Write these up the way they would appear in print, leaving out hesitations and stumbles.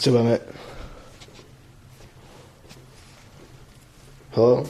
Coba, Mbak. Halo?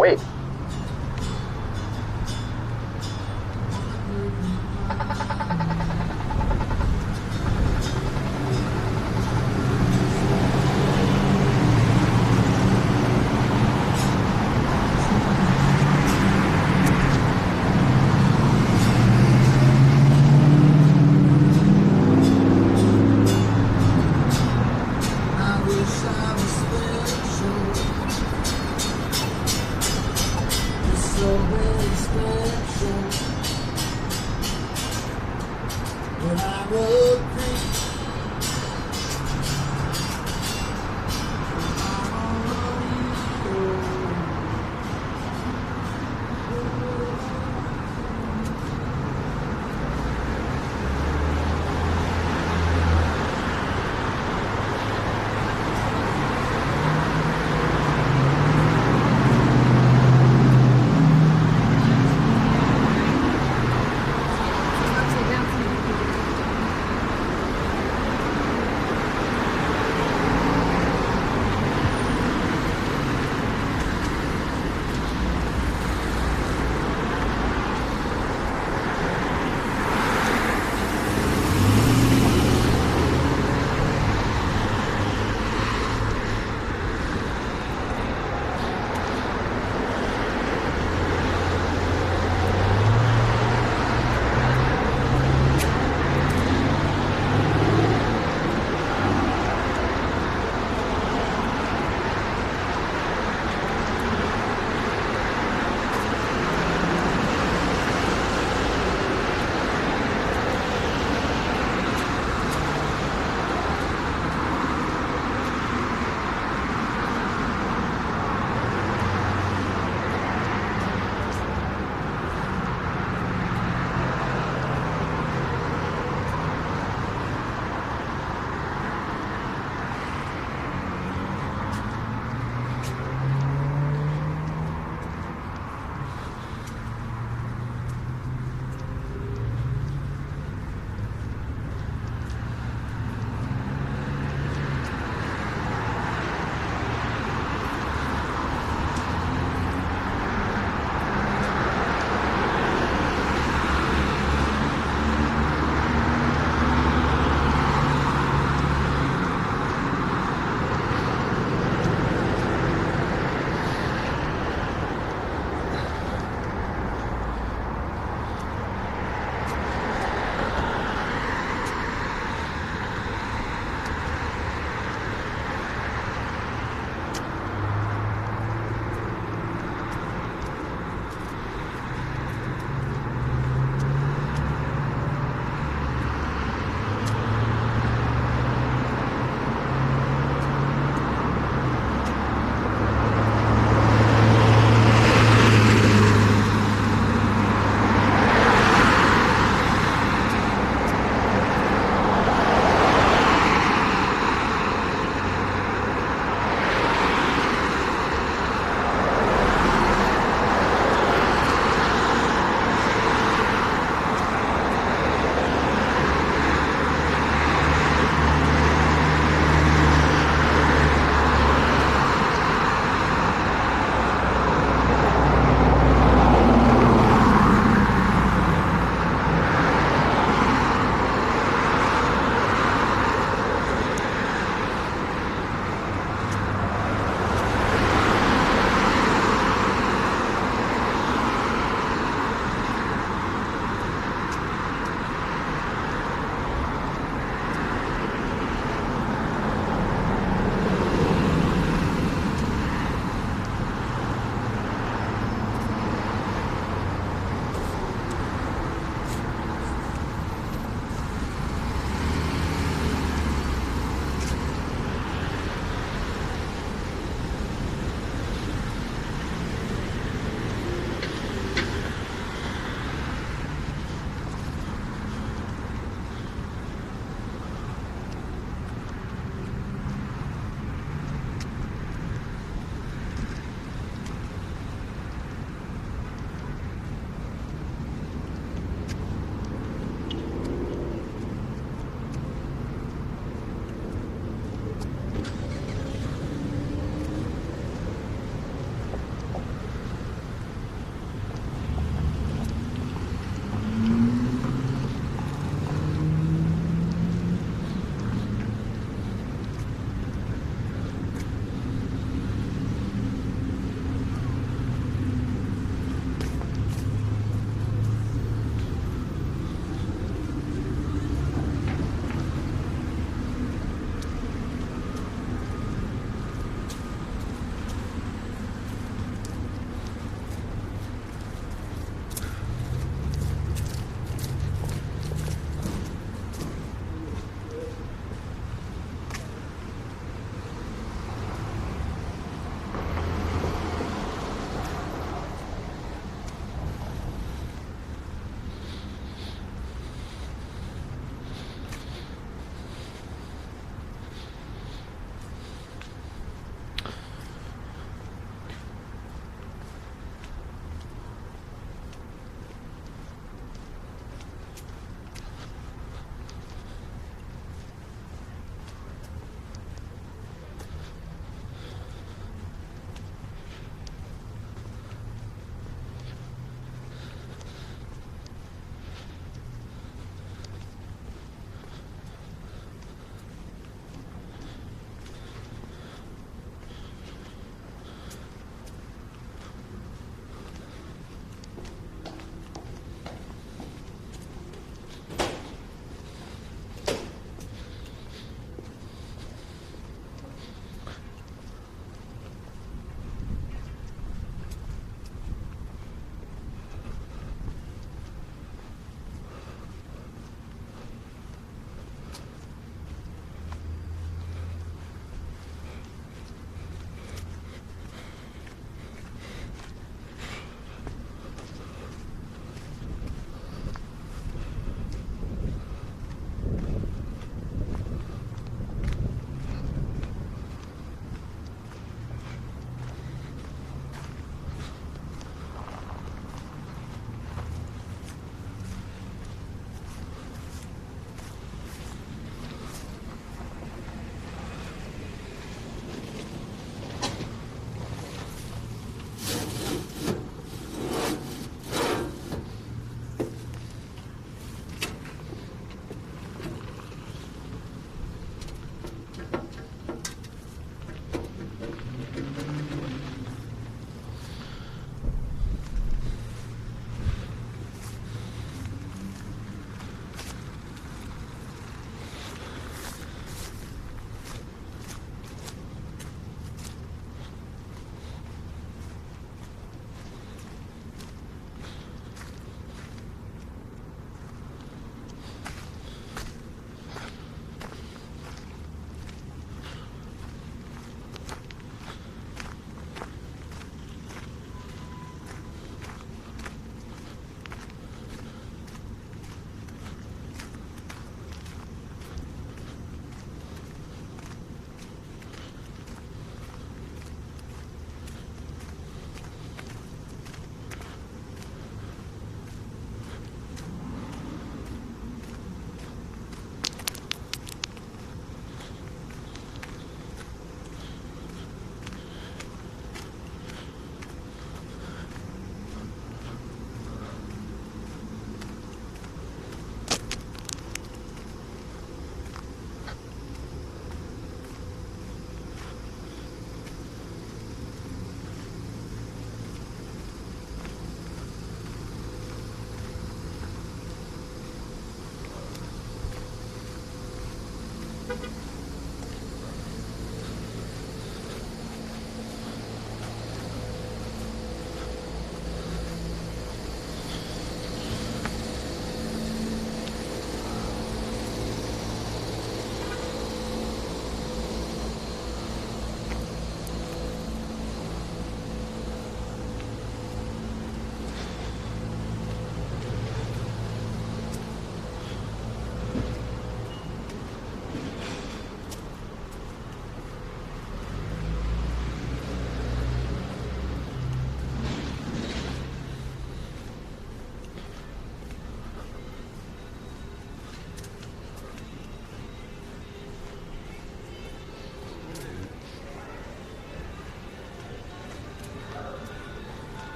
Wait.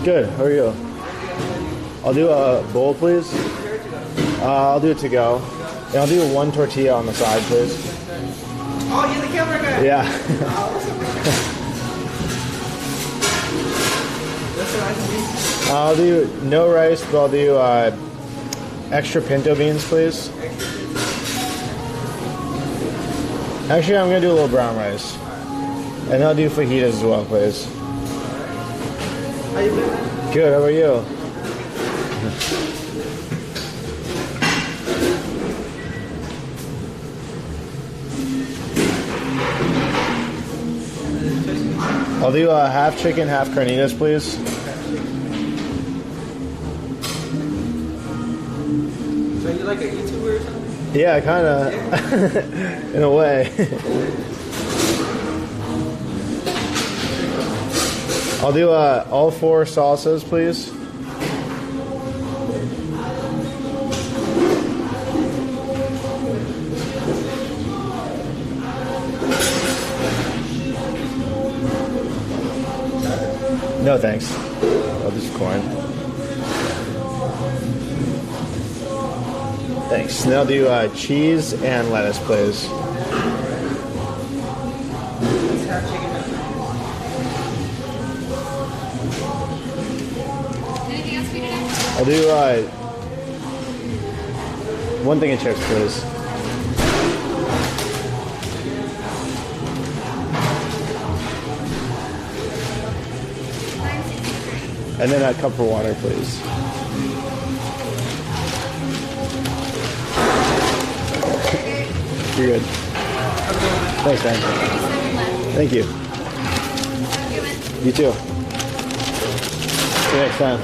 Good. How are you? I'll do a bowl, please. I'll do it to go. And I'll do one tortilla on the side, please. Oh, you're the camera guy. Yeah. I'll do no rice, but I'll do extra pinto beans, please. Actually, I'm gonna do a little brown rice, and I'll do fajitas as well, please. How you doing? Good. How about you? I'll do half chicken, half carnitas, please. So you like a YouTuber or something? Yeah, kind of, in a way. I'll do all 4 salsas, please. No, thanks. I'll just corn. Thanks. Now I'll do cheese and lettuce, please. Anything else for you today? I'll do one thing of chips, please. And then a cup of water, please. You're good. Thanks, man. Thank you. You too. See you next time.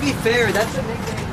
be fair, that's the nickname.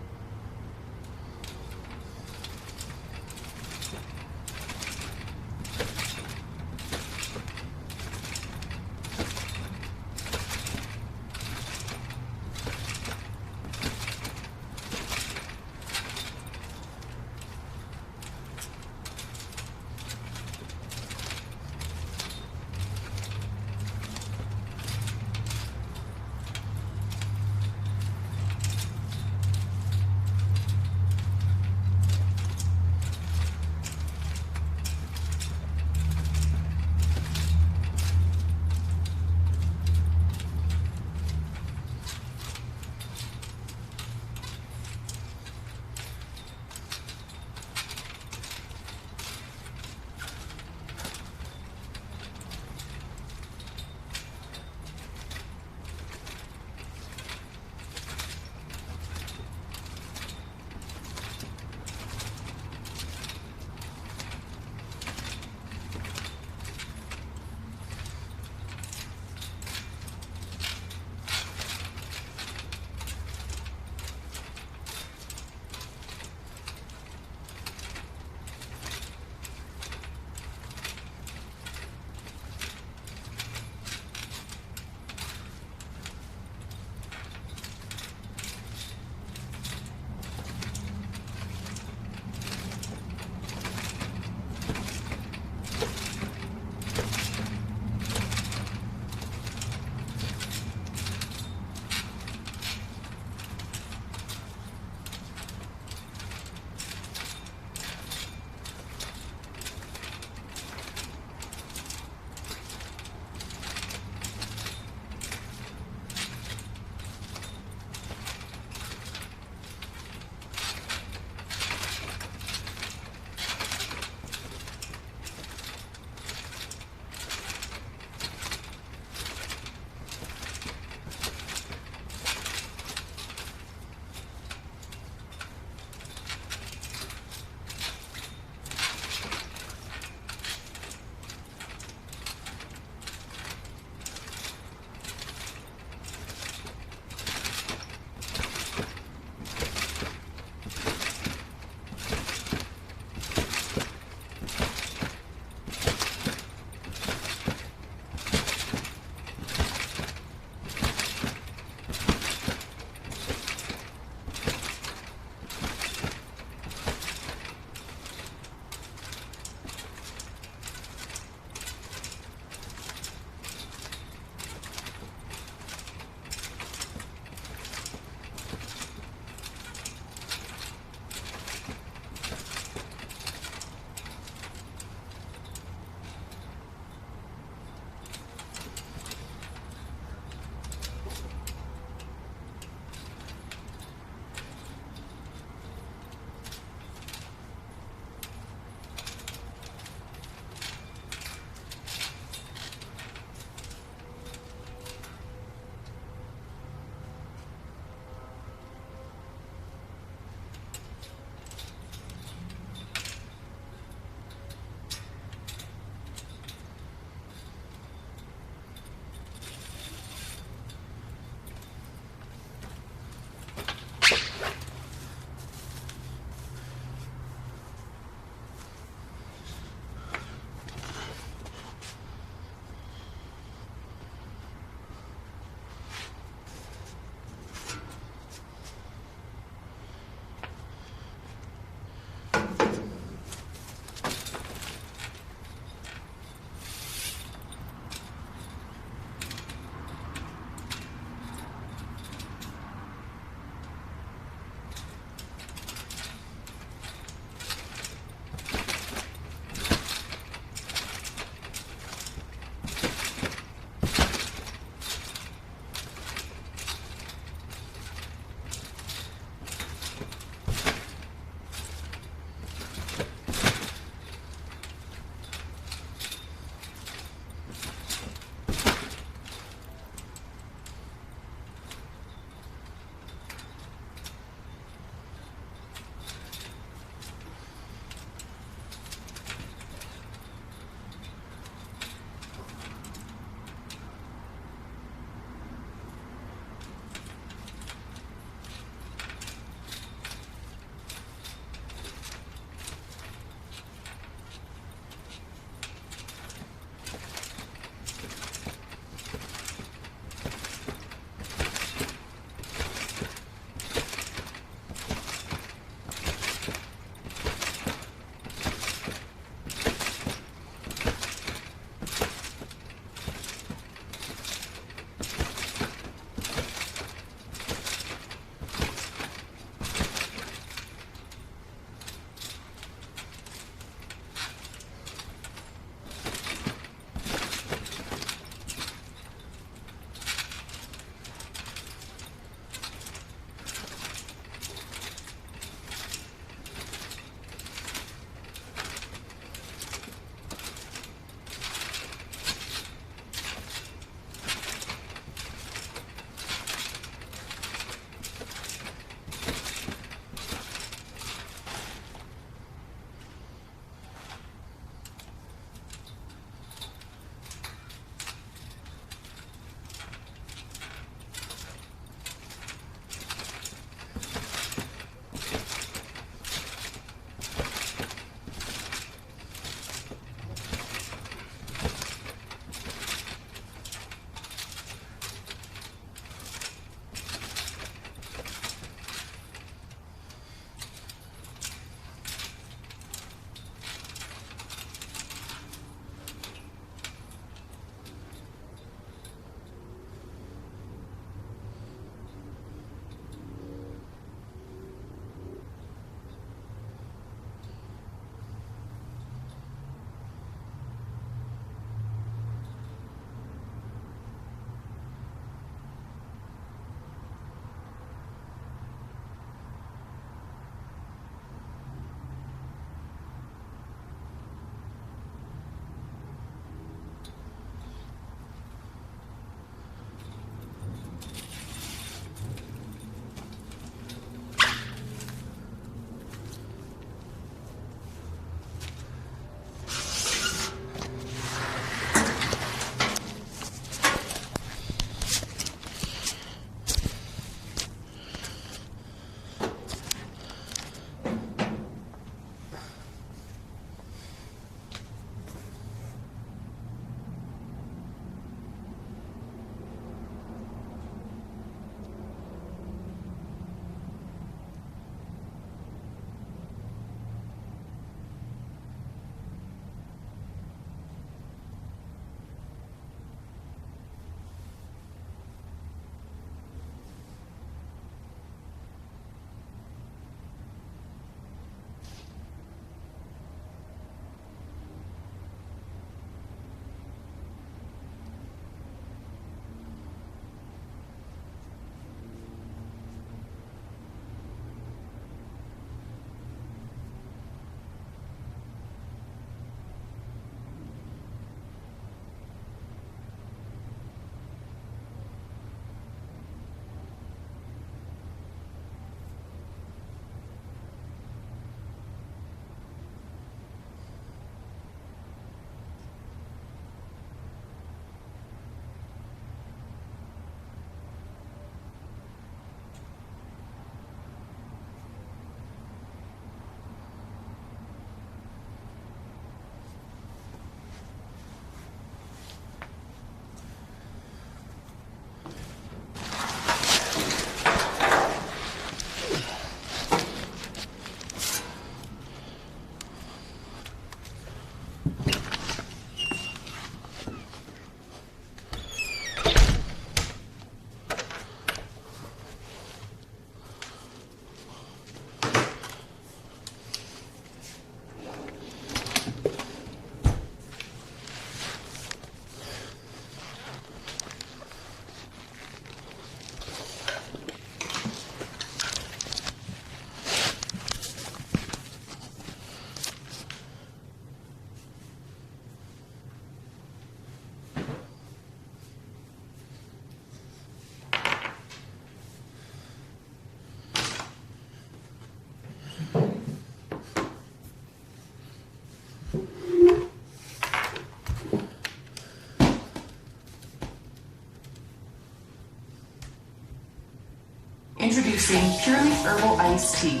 Introducing Purely Herbal Iced Tea.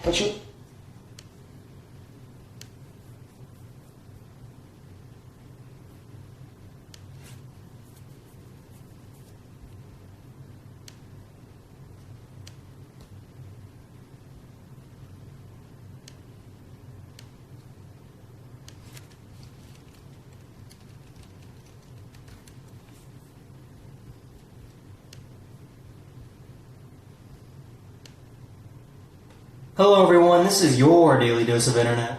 Achoo. Hello everyone, this is your Daily Dose of Internet.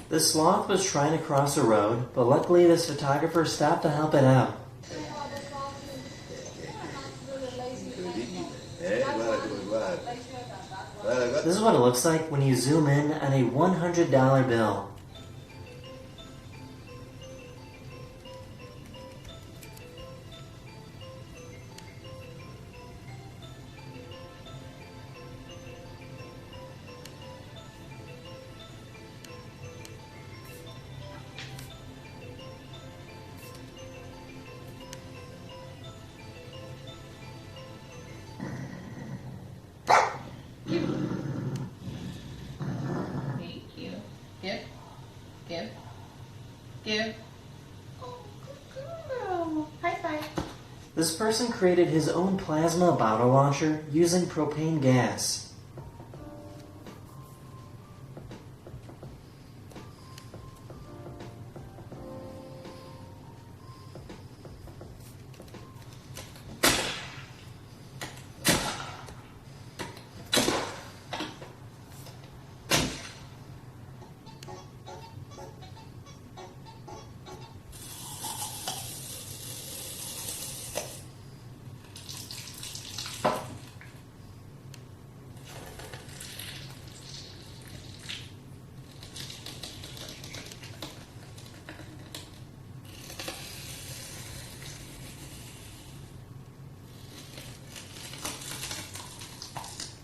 This sloth was trying to cross a road, but luckily this photographer stopped to help it out. This is what it looks like when you zoom in on a $100 bill. Thank you. Give. Oh, good girl. High five. This person created his own plasma bottle launcher using propane gas.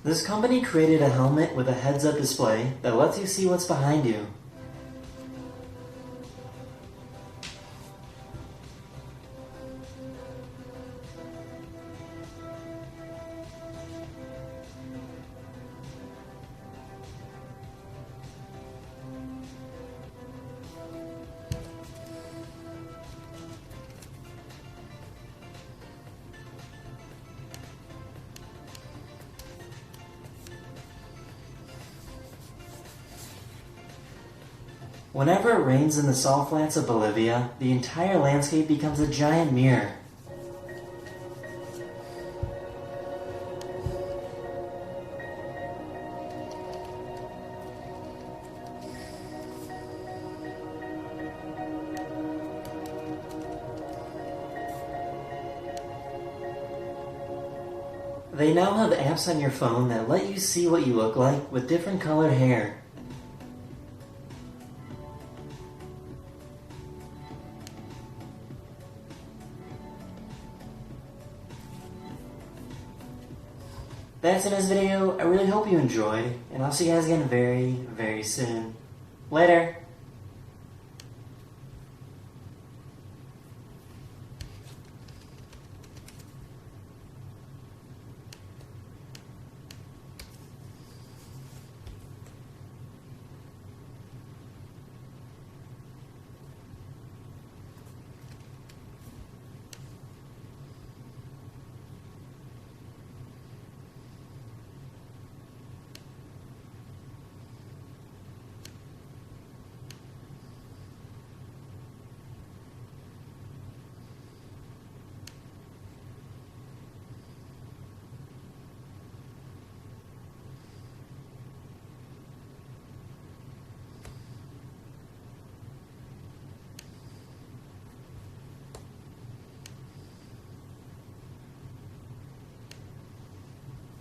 This company created a helmet with a heads-up display that lets you see what's behind you. Whenever it rains in the salt flats of Bolivia, the entire landscape becomes a giant mirror. They now have apps on your phone that let you see what you look like with different colored hair. That's it in this video. I really hope you enjoyed, and I'll see you guys again very, very soon. Later!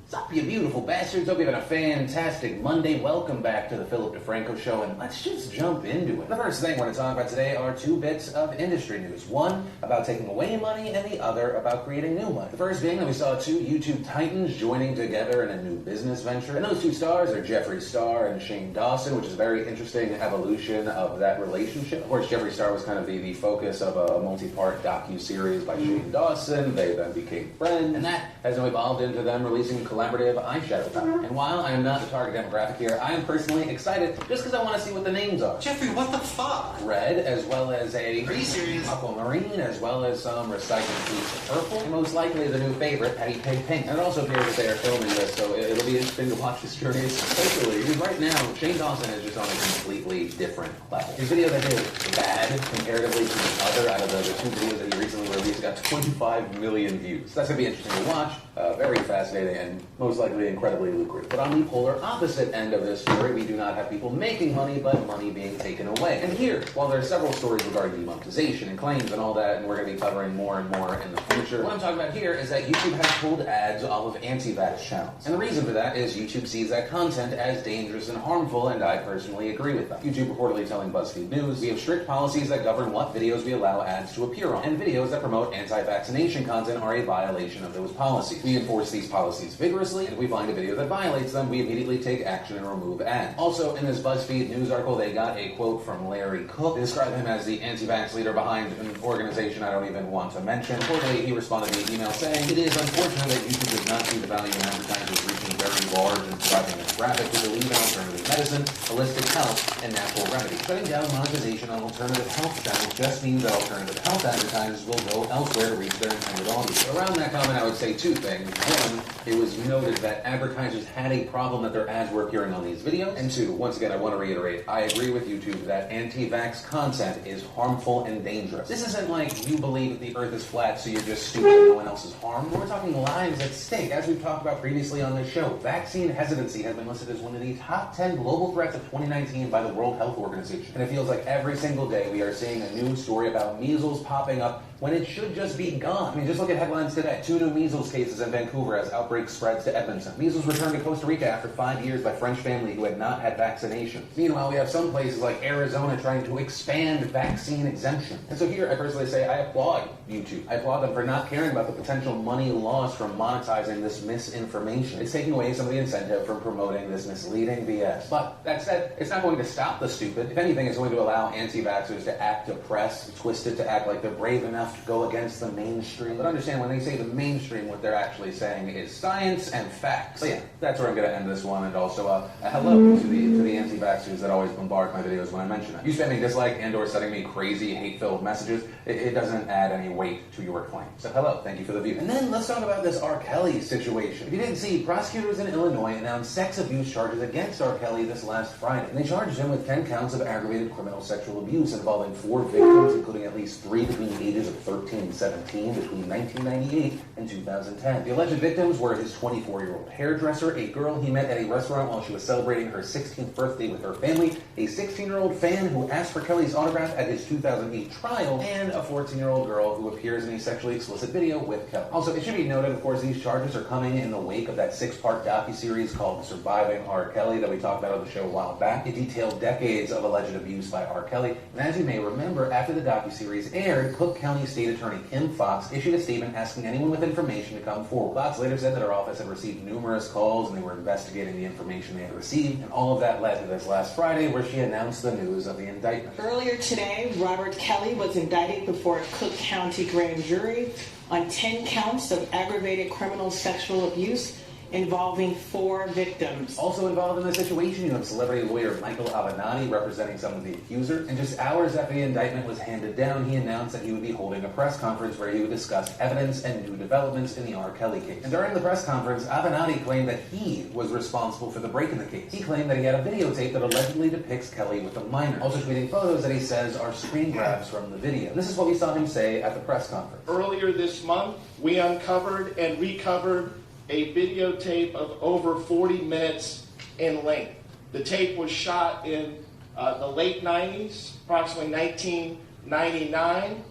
What's up, you beautiful bastards? Hope you're having a fantastic Monday. Welcome back to the Philip DeFranco Show, and let's just jump into it. The first thing we're going to talk about today are two bits of industry news. One about taking away money, and the other about creating new money. The first being that we saw two YouTube titans joining together in a new business venture, and those two stars are Jeffree Star and Shane Dawson, which is a very interesting evolution of that relationship. Of course, Jeffree Star was kind of the focus of a multi-part docu-series by Shane Dawson. They then became friends, and that has now evolved into them releasing collaborative eyeshadow palette. And while I am not the target demographic here, I am personally excited just because I want to see what the names are. Jeffrey, what the fuck? Red, as well as a Are you serious? aquamarine, as well as some recycled piece of purple, and most likely the new favorite, Patty Pig Pink. And it also appears that they are filming this, so it'll be interesting to watch this journey, especially because right now, Shane Dawson is just on a completely different level. His video that did bad comparatively to the other out of the two videos that he recently released got 25 million views. So that's going to be interesting to watch, very fascinating, and most likely incredibly lucrative. But on the polar opposite end of this story, we do not have people making money, but money being taken away. And here, while there are several stories regarding demonetization and claims and all that, and we're going to be covering more and more in the future, what I'm talking about here is that YouTube has pulled ads off of anti-vax channels. And the reason for that is YouTube sees that content as dangerous and harmful, and I personally agree with them. YouTube reportedly telling BuzzFeed News, we have strict policies that govern what videos we allow ads to appear on, and videos that promote anti-vaccination content are a violation of those policies. We enforce these policies vigorously, and if we find a video that violates them, we immediately take action and remove ads. Also, in this BuzzFeed News article, they got a quote from Larry Cook. They describe him as the anti-vax leader behind an organization I don't even want to mention. Unfortunately, he responded via email saying, it is unfortunate that YouTube does not see the value in advertisers reaching very large and thriving demographic who believe in alternative medicine, holistic health, and natural remedies. Shutting down monetization on alternative health channels just means that alternative health advertisers will go elsewhere to reach their intended audience. So around that comment, I would say two things. One, it was noted that advertisers had a problem that their ads were appearing on these videos. And two, once again, I want to reiterate, I agree with YouTube that anti-vax content is harmful and dangerous. This isn't like you believe that the earth is flat, so you're just stupid and no one else is harmed. We're talking lives at stake. As we've talked about previously on this show, vaccine hesitancy has been listed as one of the top 10 global threats of 2019 by the World Health Organization. And it feels like every single day we are seeing a new story about measles popping up when it should just be gone. I mean, just look at headlines today. 2 new measles cases in Vancouver as outbreak spreads to Edmonton. Measles returned to Costa Rica after 5 years by French family who had not had vaccinations. Meanwhile, we have some places like Arizona trying to expand vaccine exemption. And so here, I personally say I applaud YouTube. I applaud them for not caring about the potential money lost from monetizing this misinformation. It's taking away some of the incentive from promoting this misleading BS. But that said, it's not going to stop the stupid. If anything, it's going to allow anti-vaxxers to act depressed, twisted, to act like they're brave enough to go against the mainstream. But understand, when they say the mainstream, what they're actually saying is science and facts. So yeah, that's where I'm going to end this one. And also a hello to the anti-vaxxers that always bombard my videos when I mention it. You spamming dislike and or sending me crazy hate-filled messages, it doesn't add any weight to your claim. So hello, thank you for the view. And then let's talk about this R. Kelly situation. If you didn't see, prosecutors in Illinois announced sex abuse charges against R. Kelly this last Friday. And they charged him with 10 counts of aggravated criminal sexual abuse involving 4 victims, including at least 3 between the ages of 13 and 17 between 1998 and 2010. The alleged victims were his 24-year-old hairdresser, a girl he met at a restaurant while she was celebrating her 16th birthday with her family, a 16-year-old fan who asked for Kelly's autograph at his 2008 trial, and a 14-year-old girl who appears in a sexually explicit video with Kelly. Also, it should be noted, of course, these charges are coming in the wake of that 6-part docuseries called Surviving R. Kelly that we talked about on the show a while back. It detailed decades of alleged abuse by R. Kelly, and as you may remember, after the docuseries aired, Cook County State Attorney Kim Fox issued a statement asking anyone with information to come forward. Fox later said that her office had received numerous calls and they were investigating the information they had received, and all of that led to this last Friday where she announced the news of the indictment. Earlier today, Robert Kelly was indicted before a Cook County grand jury on 10 counts of aggravated criminal sexual abuse involving 4 victims. Also involved in the situation, you have celebrity lawyer Michael Avenatti representing some of the accusers. And just hours after the indictment was handed down, he announced that he would be holding a press conference where he would discuss evidence and new developments in the R. Kelly case. And during the press conference, Avenatti claimed that he was responsible for the break in the case. He claimed that he had a videotape that allegedly depicts Kelly with a minor, also tweeting photos that he says are screen grabs from the video. And this is what we saw him say at the press conference. Earlier this month, we uncovered and recovered a videotape of over 40 minutes in length. The tape was shot in the late 90s, approximately 1999.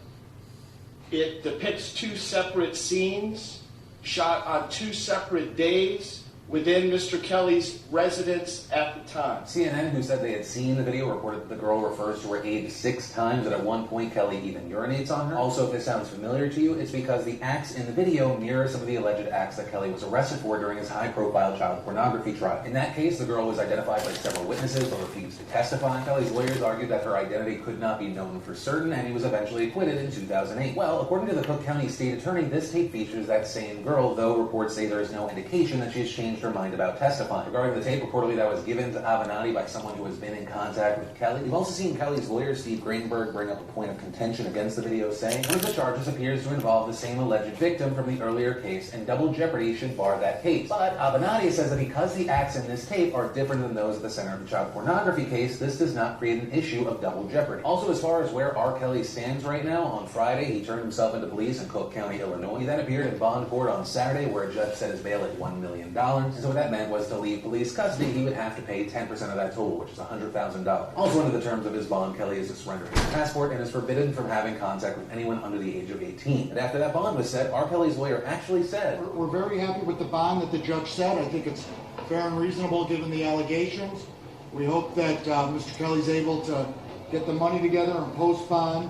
It depicts 2 separate scenes shot on 2 separate days within Mr. Kelly's residence at the time. CNN, who said they had seen the video, reported that the girl refers to her age 6 times, and at one point Kelly even urinates on her. Also, if this sounds familiar to you, it's because the acts in the video mirror some of the alleged acts that Kelly was arrested for during his high-profile child pornography trial. In that case, the girl was identified by several witnesses but refused to testify. Kelly's lawyers argued that her identity could not be known for certain, and he was eventually acquitted in 2008. Well, according to the Cook County State Attorney, this tape features that same girl, though reports say there is no indication that she has changed her mind about testifying. Regarding the tape, reportedly that was given to Avenatti by someone who has been in contact with Kelly. We've also seen Kelly's lawyer, Steve Greenberg, bring up a point of contention against the video, saying one of the charges appears to involve the same alleged victim from the earlier case, and double jeopardy should bar that case. But Avenatti says that because the acts in this tape are different than those at the center of the child pornography case, this does not create an issue of double jeopardy. Also, as far as where R. Kelly stands right now, on Friday he turned himself into police in Cook County, Illinois. He then appeared in bond court on Saturday, where a judge set his bail at $1 million. And so what that meant was to leave police custody, he would have to pay 10% of that total, which is $100,000. Also, under the terms of his bond, Kelly is to surrender his passport and is forbidden from having contact with anyone under the age of 18. And after that bond was set, R. Kelly's lawyer actually said, "We're very happy with the bond that the judge set. I think it's fair and reasonable given the allegations. We hope that Mr. Kelly's able to get the money together and post bond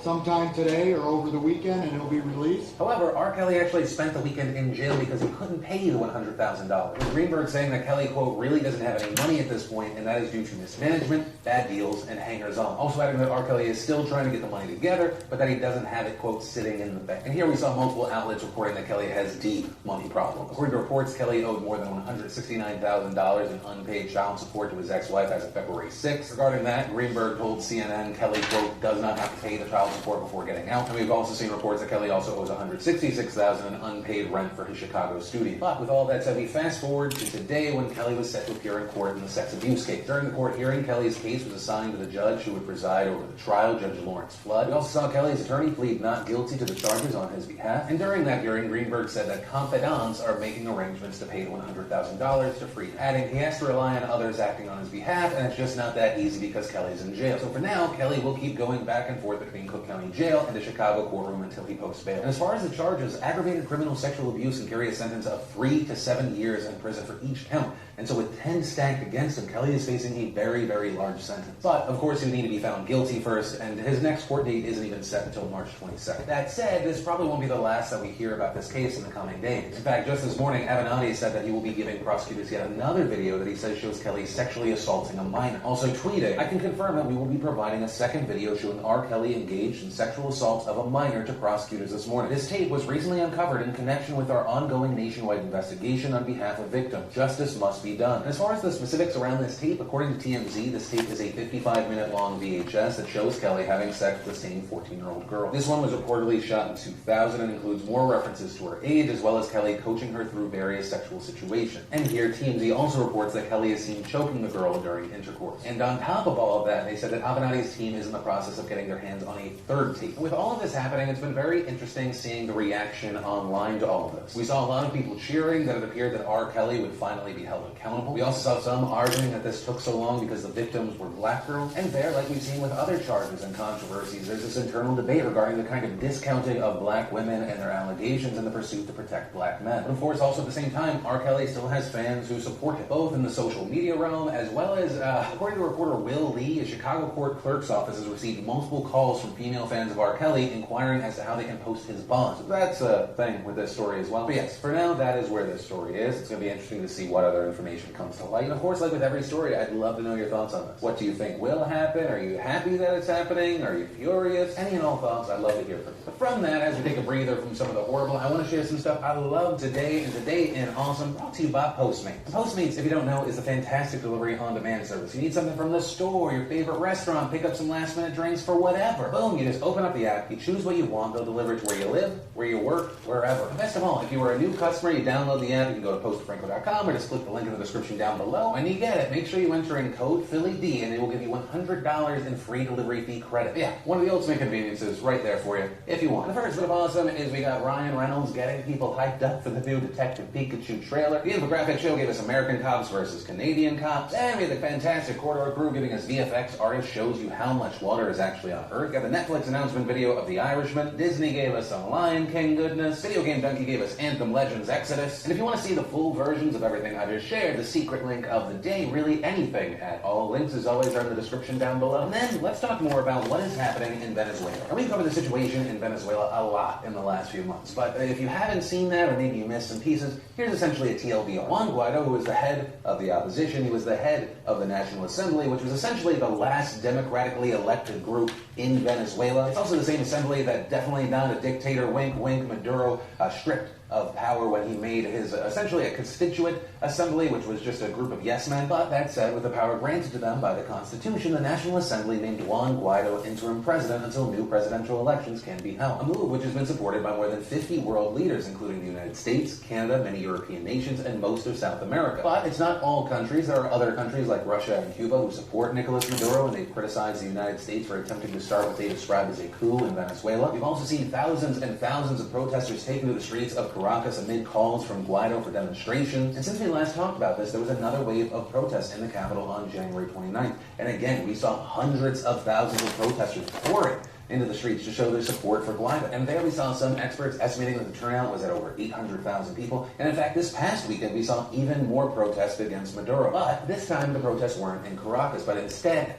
sometime today or over the weekend, and he'll be released." However, R. Kelly actually spent the weekend in jail because he couldn't pay the $100,000. With Greenberg saying that Kelly, quote, really doesn't have any money at this point, and that is due to mismanagement, bad deals, and hangers-on. Also adding that R. Kelly is still trying to get the money together, but that he doesn't have it, quote, sitting in the bank. And here we saw multiple outlets reporting that Kelly has deep money problems. According to reports, Kelly owed more than $169,000 in unpaid child support to his ex-wife as of February 6th. Regarding that, Greenberg told CNN Kelly, quote, does not have to pay the child support before getting out. And we've also seen reports that Kelly also owes $166,000 in unpaid rent for his Chicago studio. But with all that said, we fast forward to today when Kelly was set to appear in court in the sex abuse case. During the court hearing, Kelly's case was assigned to the judge who would preside over the trial, Judge Lawrence Flood. We also saw Kelly's attorney plead not guilty to the charges on his behalf. And during that hearing, Greenberg said that confidants are making arrangements to pay $100,000 to free, adding he has to rely on others acting on his behalf, and it's just not that easy because Kelly's in jail. So for now, Kelly will keep going back and forth between Cook County Jail and the Chicago courtroom until he posts bail. And as far as the charges, aggravated criminal sexual abuse can carry a sentence of 3 to 7 years in prison for each count. And so with 10 stacked against him, Kelly is facing a very, very large sentence. But, of course, he would need to be found guilty first, and his next court date isn't even set until March 22nd. That said, this probably won't be the last that we hear about this case in the coming days. In fact, just this morning, Avenatti said that he will be giving prosecutors yet another video that he says shows Kelly sexually assaulting a minor. Also tweeting, I can confirm that we will be providing a second video showing R. Kelly engaged in sexual assault of a minor to prosecutors this morning. This tape was recently uncovered in connection with our ongoing nationwide investigation on behalf of victims. Justice must be done. And as far as the specifics around this tape, according to TMZ, this tape is a 55-minute long VHS that shows Kelly having sex with the same 14-year-old girl. This one was reportedly shot in 2000 and includes more references to her age, as well as Kelly coaching her through various sexual situations. And here, TMZ also reports that Kelly is seen choking the girl during intercourse. And on top of all of that, they said that Avenatti's team is in the process of getting their hands on a third tape. With all of this happening, it's been very interesting seeing the reaction online to all of this. We saw a lot of people cheering that it appeared that R. Kelly would finally be held accountable. We also saw some arguing that this took so long because the victims were black girls. And there, like we've seen with other charges and controversies, there's this internal debate regarding the kind of discounting of black women and their allegations in the pursuit to protect black men. But of course, also at the same time, R. Kelly still has fans who support him, both in the social media realm as well as, according to reporter Will Lee, a Chicago court clerk's office has received multiple calls from female fans of R. Kelly inquiring as to how they can post his bond. So that's a thing with this story as well. But yes, for now, that is where this story is. It's going to be interesting to see what other information comes to light. And of course, like with every story, I'd love to know your thoughts on this. What do you think will happen? Are you happy that it's happening? Are you furious? Any and all thoughts, I'd love to hear from you. But from that, as we take a breather from some of the horrible, I want to share some stuff I love today, and Today in Awesome, brought to you by Postmates. Postmates, if you don't know, is a fantastic delivery on-demand service. You need something from the store, your favorite restaurant, pick up some last-minute drinks for whatever. Boom, you just open up the app, you choose what you want, they'll deliver it to where you live, where you work, wherever. And best of all, if you are a new customer, you download the app, you can go to postfranco.com or just click the link in the description down below. When you get it, make sure you enter in code PhillyD and they will give you $100 in free delivery fee credit. Yeah, one of the ultimate conveniences right there for you, if you want. The first bit of awesome is we got Ryan Reynolds getting people hyped up for the new Detective Pikachu trailer. The infographic show gave us American cops versus Canadian cops. And we had the fantastic Corridor crew giving us VFX artist shows you how much water is actually on Earth. We got the Netflix announcement video of The Irishman, Disney gave us some Lion King goodness, Video Game Donkey gave us Anthem Legends Exodus, and if you want to see the full versions of everything I just shared, the secret link of the day, really anything at all, links as always are in the description down below. And then let's talk more about what is happening in Venezuela. And we've covered the situation in Venezuela a lot in the last few months, but if you haven't seen that, or maybe you missed some pieces, here's essentially a TLDR. Juan Guaido, who was the head of the opposition, he was the head of the National Assembly, which was essentially the last democratically elected group in Venezuela. It's also the same assembly that definitely not a dictator, wink, wink, Maduro stripped of power when he made his essentially a constituent assembly, which was just a group of yes men. But that said, with the power granted to them by the Constitution, the National Assembly named Juan Guaido interim president until new presidential elections can be held. A move which has been supported by more than 50 world leaders, including the United States, Canada, many European nations, and most of South America. But it's not all countries. There are other countries like Russia and Cuba who support Nicolas Maduro, and they've criticized the United States for attempting to start what they describe as a coup in Venezuela. We've also seen thousands and thousands of protesters taken to the streets of Caracas amid calls from Guaido for demonstrations. And since we last talked about this, there was another wave of protests in the capital on January 29th. And again, we saw hundreds of thousands of protesters pouring into the streets to show their support for Guaido. And there we saw some experts estimating that the turnout was at over 800,000 people. And in fact, this past weekend, we saw even more protests against Maduro. But this time, the protests weren't in Caracas, but instead,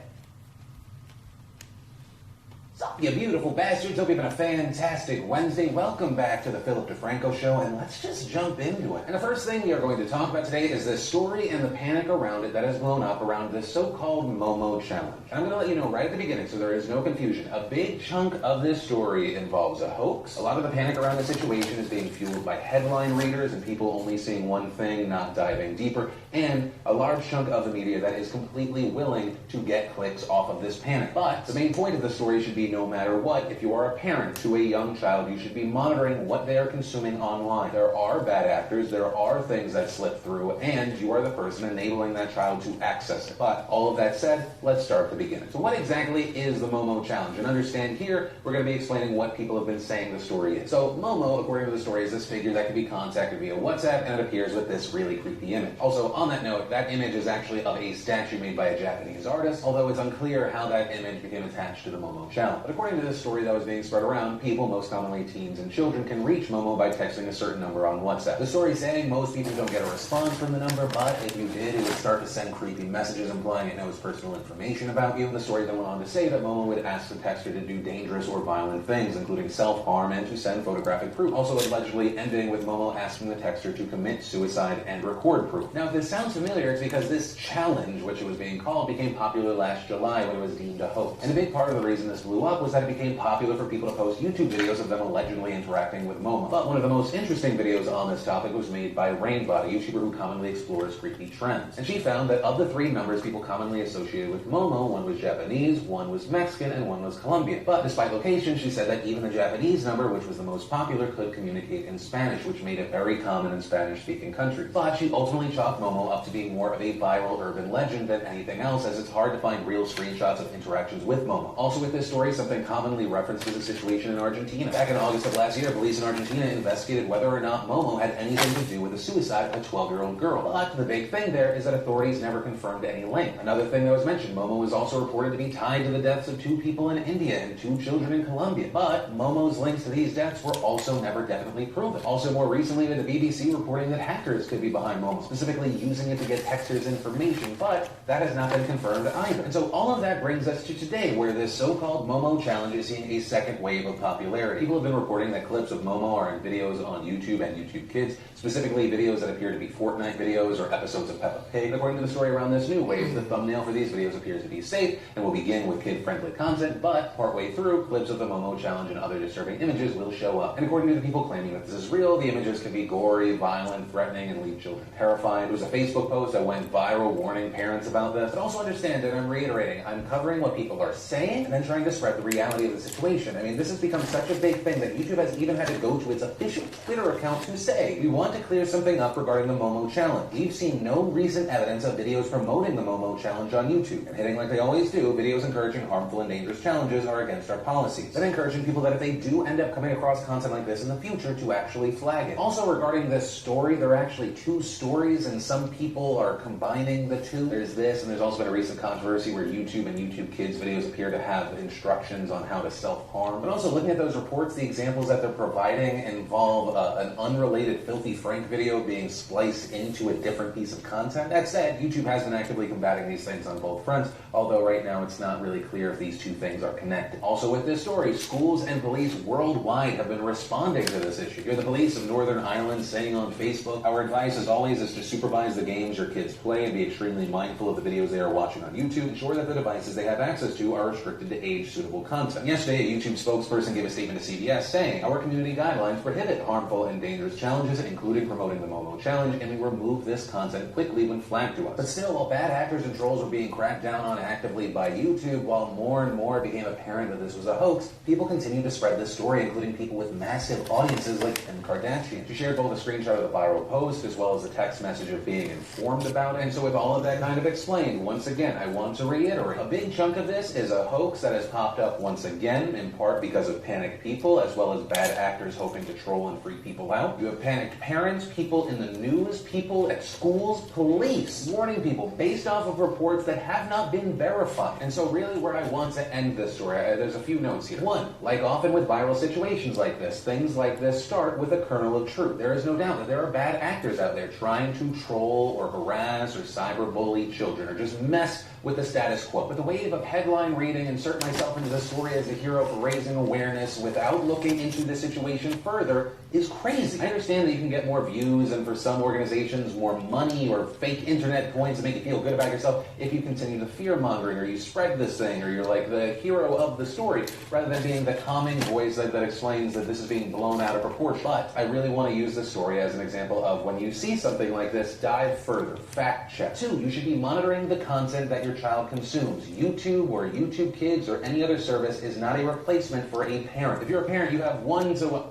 you beautiful bastards, hope you're having a fantastic Wednesday. Welcome back to the Philip DeFranco Show, and let's just jump into it. And the first thing we are going to talk about today is the story and the panic around it that has blown up around this so-called Momo Challenge. And I'm going to let you know right at the beginning so there is no confusion. A big chunk of this story involves a hoax. A lot of the panic around the situation is being fueled by headline readers and people only seeing one thing, not diving deeper, and a large chunk of the media that is completely willing to get clicks off of this panic. But the main point of the story should be no matter what, if you are a parent to a young child, you should be monitoring what they are consuming online. There are bad actors, there are things that slip through, and you are the person enabling that child to access it. But all of that said, let's start at the beginning. So what exactly is the Momo Challenge? And understand here, we're going to be explaining what people have been saying the story is. So Momo, according to the story, is this figure that can be contacted via WhatsApp, and it appears with this really creepy image. Also, on that note, that image is actually of a statue made by a Japanese artist, although it's unclear how that image became attached to the Momo Challenge. But according to this story that was being spread around, people, most commonly teens and children, can reach Momo by texting a certain number on WhatsApp. The story saying most people don't get a response from the number, but if you did, it would start to send creepy messages implying it knows personal information about you. And the story then went on to say that Momo would ask the texter to do dangerous or violent things, including self-harm and to send photographic proof. Also allegedly ending with Momo asking the texter to commit suicide and record proof. Now, if this sounds familiar, it's because this challenge, which it was being called, became popular last July when it was deemed a hoax. And a big part of the reason this blew up was that it became popular for people to post YouTube videos of them allegedly interacting with Momo. But one of the most interesting videos on this topic was made by Rainbot, a YouTuber who commonly explores creepy trends. And she found that of the three numbers people commonly associated with Momo, one was Japanese, one was Mexican, and one was Colombian. But despite location, she said that even the Japanese number, which was the most popular, could communicate in Spanish, which made it very common in Spanish-speaking countries. But she ultimately chalked Momo up to being more of a viral urban legend than anything else, as it's hard to find real screenshots of interactions with Momo. Also with this story, something commonly referenced is a situation in Argentina. Back in August of last year, police in Argentina investigated whether or not Momo had anything to do with the suicide of a 12-year-old girl. But the big thing there is that authorities never confirmed any link. Another thing that was mentioned, Momo was also reported to be tied to the deaths of 2 people in India and 2 children in Colombia. But Momo's links to these deaths were also never definitely proven. Also more recently, the BBC reporting that hackers could be behind Momo, specifically using it to get texters' information, but that has not been confirmed either. And so all of that brings us to today, where this so-called Momo Challenge is seeing a second wave of popularity. People have been reporting that clips of Momo are in videos on YouTube and YouTube Kids, specifically videos that appear to be Fortnite videos or episodes of Peppa Pig. And according to the story around this new wave, the thumbnail for these videos appears to be safe and will begin with kid-friendly content, but partway through, clips of the Momo Challenge and other disturbing images will show up. And according to the people claiming that this is real, the images can be gory, violent, threatening, and leave children terrified. There was a Facebook post that went viral warning parents about this. But also understand, and I'm reiterating, I'm covering what people are saying and then trying to spread the reality of the situation. I mean, this has become such a big thing that YouTube has even had to go to its official Twitter account to say, we want to clear something up regarding the Momo Challenge. We've seen no recent evidence of videos promoting the Momo Challenge on YouTube. And hitting like they always do, videos encouraging harmful and dangerous challenges are against our policies. And encouraging people that if they do end up coming across content like this in the future to actually flag it. Also regarding this story, there are actually 2 stories and some people are combining the 2. There's this, and there's also been a recent controversy where YouTube and YouTube Kids videos appear to have instructions instructions on how to self-harm. But also looking at those reports, the examples that they're providing involve an unrelated Filthy Frank video being spliced into a different piece of content. That said, YouTube has been actively combating these things on both fronts, although right now it's not really clear if these two things are connected. Also with this story, schools and police worldwide have been responding to this issue. You're the police of Northern Ireland saying on Facebook, our advice as always is to supervise the games your kids play and be extremely mindful of the videos they are watching on YouTube. Ensure that the devices they have access to are restricted to age-suitable content. Yesterday, a YouTube spokesperson gave a statement to CBS saying, our community guidelines prohibit harmful and dangerous challenges, including promoting the Momo Challenge, and we remove this content quickly when flagged to us. But still, while bad actors and trolls were being cracked down on actively by YouTube, while more and more became apparent that this was a hoax, people continued to spread this story, including people with massive audiences like Kim Kardashian. She shared both a screenshot of the viral post as well as a text message of being informed about it. And so with all of that kind of explained, once again, I want to reiterate, a big chunk of this is a hoax that has popped up once again, in part because of panicked people, as well as bad actors hoping to troll and freak people out. You have panicked parents, people in the news, people at schools, police, warning people based off of reports that have not been verified. And so really where I want to end this story, there's a few notes here. One, like often with viral situations like this, things like this start with a kernel of truth. There is no doubt that there are bad actors out there trying to troll or harass or cyberbully children or just mess with the status quo. But the wave of headline reading, insert myself into the story as the hero for raising awareness without looking into the situation further, is crazy. I understand that you can get more views and for some organizations more money or fake internet points to make you feel good about yourself if you continue the fear-mongering or you spread this thing or you're like the hero of the story rather than being the calming voice that explains that this is being blown out of proportion. But I really want to use this story as an example of when you see something like this, dive further, fact check. 2, you should be monitoring the content that your child consumes. YouTube or YouTube Kids or any other service is not a replacement for a parent. If you're a parent, you have one to...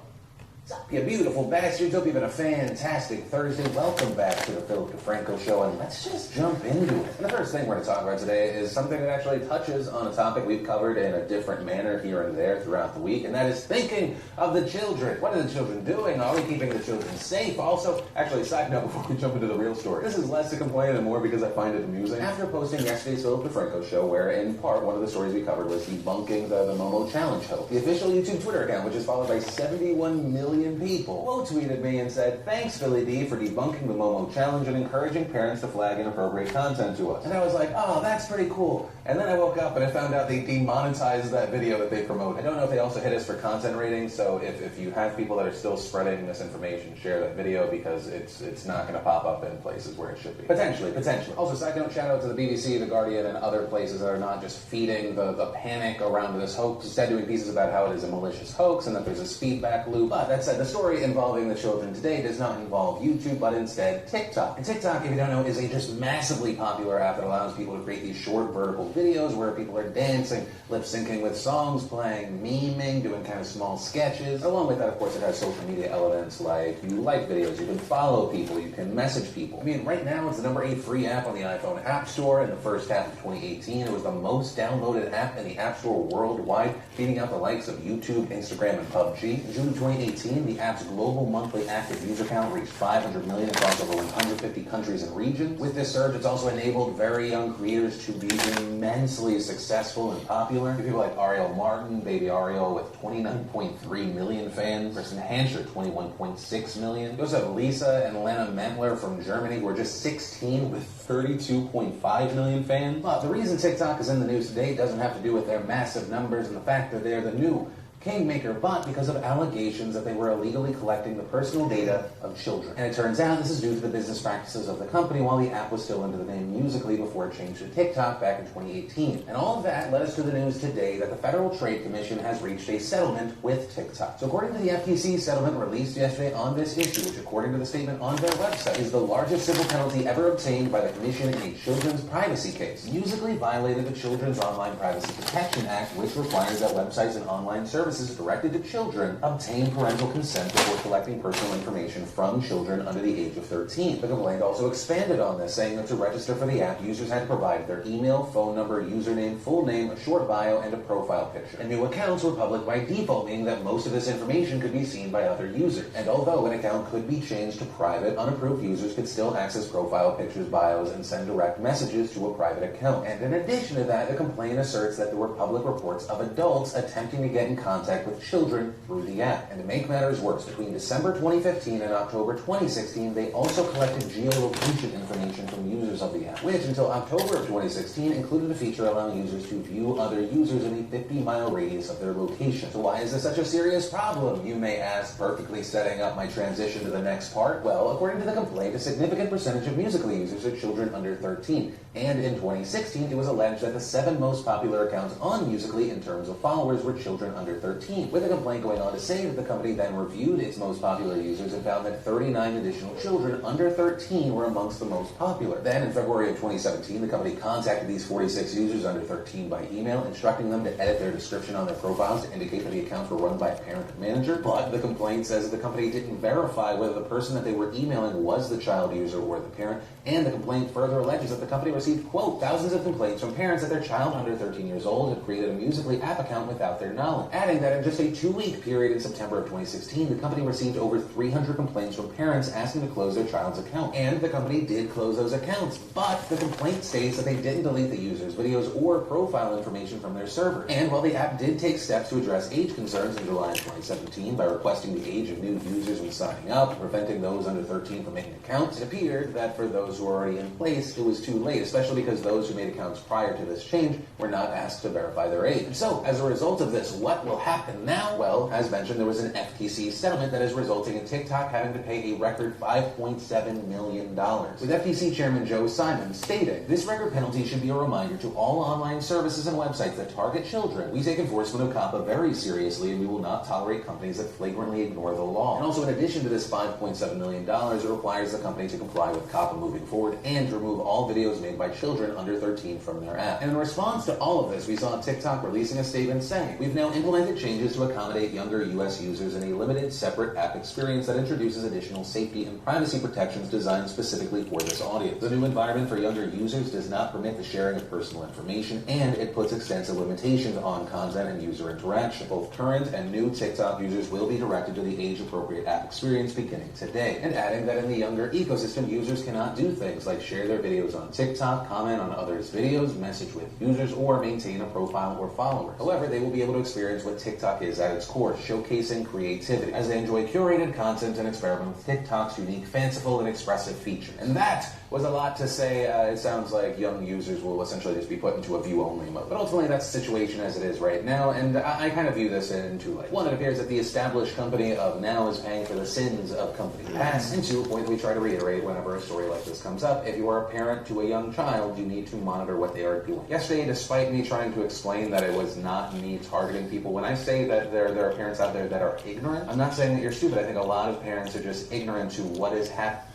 You beautiful bastards, hope you've been a fantastic Thursday. Welcome back to the Philip DeFranco Show, and let's just jump into it. And the first thing we're going to talk about today is something that actually touches on a topic we've covered in a different manner here and there throughout the week, and that is thinking of the children. What are the children doing? Are we keeping the children safe? Also, actually, side note before we jump into the real story, this is less a complaint and more because I find it amusing. After posting yesterday's Philip DeFranco Show, where in part one of the stories we covered was debunking the Momo Challenge hoax, the official YouTube Twitter account, which is followed by 71 million people, tweeted me and said, thanks Philly D for debunking the Momo Challenge and encouraging parents to flag inappropriate content to us. And I was like, oh, that's pretty cool. And then I woke up and I found out they demonetized that video that they promoted. I don't know if they also hit us for content ratings, so if you have people that are still spreading misinformation, share that video because it's not going to pop up in places where it should be. Potentially. Also, side note, shout out to the BBC, The Guardian, and other places that are not just feeding the panic around this hoax, instead doing pieces about how it is a malicious hoax and that there's this feedback loop. But that said, the story involving the children today does not involve YouTube, but instead TikTok. And TikTok, if you don't know, is a just massively popular app that allows people to create these short vertical videos where people are dancing, lip-syncing with songs playing, memeing, doing kind of small sketches. Along with that, of course, it has social media elements like you like videos, you can follow people, you can message people. I mean, right now it's the number 8 free app on the iPhone App Store. In the first half of 2018, it was the most downloaded app in the App Store worldwide, beating out the likes of YouTube, Instagram, and PUBG. In June of 2018, the app's global monthly active user count reached 500 million across over 150 countries and regions. With this surge, it's also enabled very young creators to be immensely successful and popular. People like Ariel Martin, Baby Ariel with 29.3 million fans, Kristen Hansher, 21.6 million. You also have Lisa and Lena Mentler from Germany, who are just 16 with 32.5 million fans. But the reason TikTok is in the news today doesn't have to do with their massive numbers and the fact that they're the new kingmaker, but because of allegations that they were illegally collecting the personal data of children. And it turns out this is due to the business practices of the company while the app was still under the name Musical.ly before it changed to TikTok back in 2018. And all of that led us to the news today that the Federal Trade Commission has reached a settlement with TikTok. So according to the FTC settlement released yesterday on this issue, which according to the statement on their website is the largest civil penalty ever obtained by the Commission in a children's privacy case. Musical.ly violated the Children's Online Privacy Protection Act, which requires that websites and online services services directed to children obtain parental consent before collecting personal information from children under the age of 13. The complaint also expanded on this, saying that to register for the app, users had to provide their email, phone number, username, full name, a short bio, and a profile picture. And new accounts were public by default, meaning that most of this information could be seen by other users. And although an account could be changed to private, unapproved users could still access profile pictures, bios, and send direct messages to a private account. And in addition to that, the complaint asserts that there were public reports of adults attempting to get in contact with children through the app. And to make matters worse, between December 2015 and October 2016, they also collected geolocation information from users of the app, which until October of 2016 included a feature allowing users to view other users in a 50-mile radius of their location. So why is this such a serious problem, you may ask, perfectly setting up my transition to the next part? Well, according to the complaint, a significant percentage of Musical.ly users are children under 13. And in 2016, it was alleged that the 7 most popular accounts on Musical.ly in terms of followers were children under 13, with the complaint going on to say that the company then reviewed its most popular users and found that 39 additional children under 13 were amongst the most popular. Then, in February of 2017, the company contacted these 46 users under 13 by email, instructing them to edit their description on their profiles to indicate that the accounts were run by a parent or manager. But the complaint says that the company didn't verify whether the person that they were emailing was the child user or the parent, and the complaint further alleges that the company received, quote, thousands of complaints from parents that their child under 13 years old had created a Musical.ly app account without their knowledge, adding that in just a 2-week period in September of 2016, the company received over 300 complaints from parents asking to close their child's account. And the company did close those accounts, but the complaint states that they didn't delete the users' videos or profile information from their server. And while the app did take steps to address age concerns in July of 2017 by requesting the age of new users when signing up, and preventing those under 13 from making accounts, it appeared that for those who were already in place, it was too late, especially because those who made accounts prior to this change were not asked to verify their age. And so, as a result of this, what will happen now? Well, as mentioned, there was an FTC settlement that is resulting in TikTok having to pay a record $5.7 million. With FTC Chairman Joe Simon stating, "This record penalty should be a reminder to all online services and websites that target children. We take enforcement of COPPA very seriously, and we will not tolerate companies that flagrantly ignore the law." And also, in addition to this $5.7 million, it requires the company to comply with COPPA moving forward and to remove all videos made by children under 13 from their app. And in response to all of this, we saw TikTok releasing a statement saying, "We've now implemented changes to accommodate younger U.S. users in a limited, separate app experience that introduces additional safety and privacy protections designed specifically for this audience. The new environment for younger users does not permit the sharing of personal information, and it puts extensive limitations on content and user interaction. Both current and new TikTok users will be directed to the age-appropriate app experience beginning today." And adding that in the younger ecosystem, users cannot do things like share their videos on TikTok, comment on others' videos, message with users, or maintain a profile or followers. However, they will be able to experience what TikTok is at its core, showcasing creativity, as they enjoy curated content and experiment with TikTok's unique, fanciful, and expressive features. And that was a lot to say. It sounds like young users will essentially just be put into a view-only mode. But ultimately, that's the situation as it is right now, and I kind of view this in 2 ways. One, it appears that the established company of now is paying for the sins of company past. And 2, a point we try to reiterate whenever a story like this comes up: if you are a parent to a young child, you need to monitor what they are doing. Yesterday, despite me trying to explain that it was not me targeting people, when I say that there are parents out there that are ignorant, I'm not saying that you're stupid. I think a lot of parents are just ignorant to what is happening.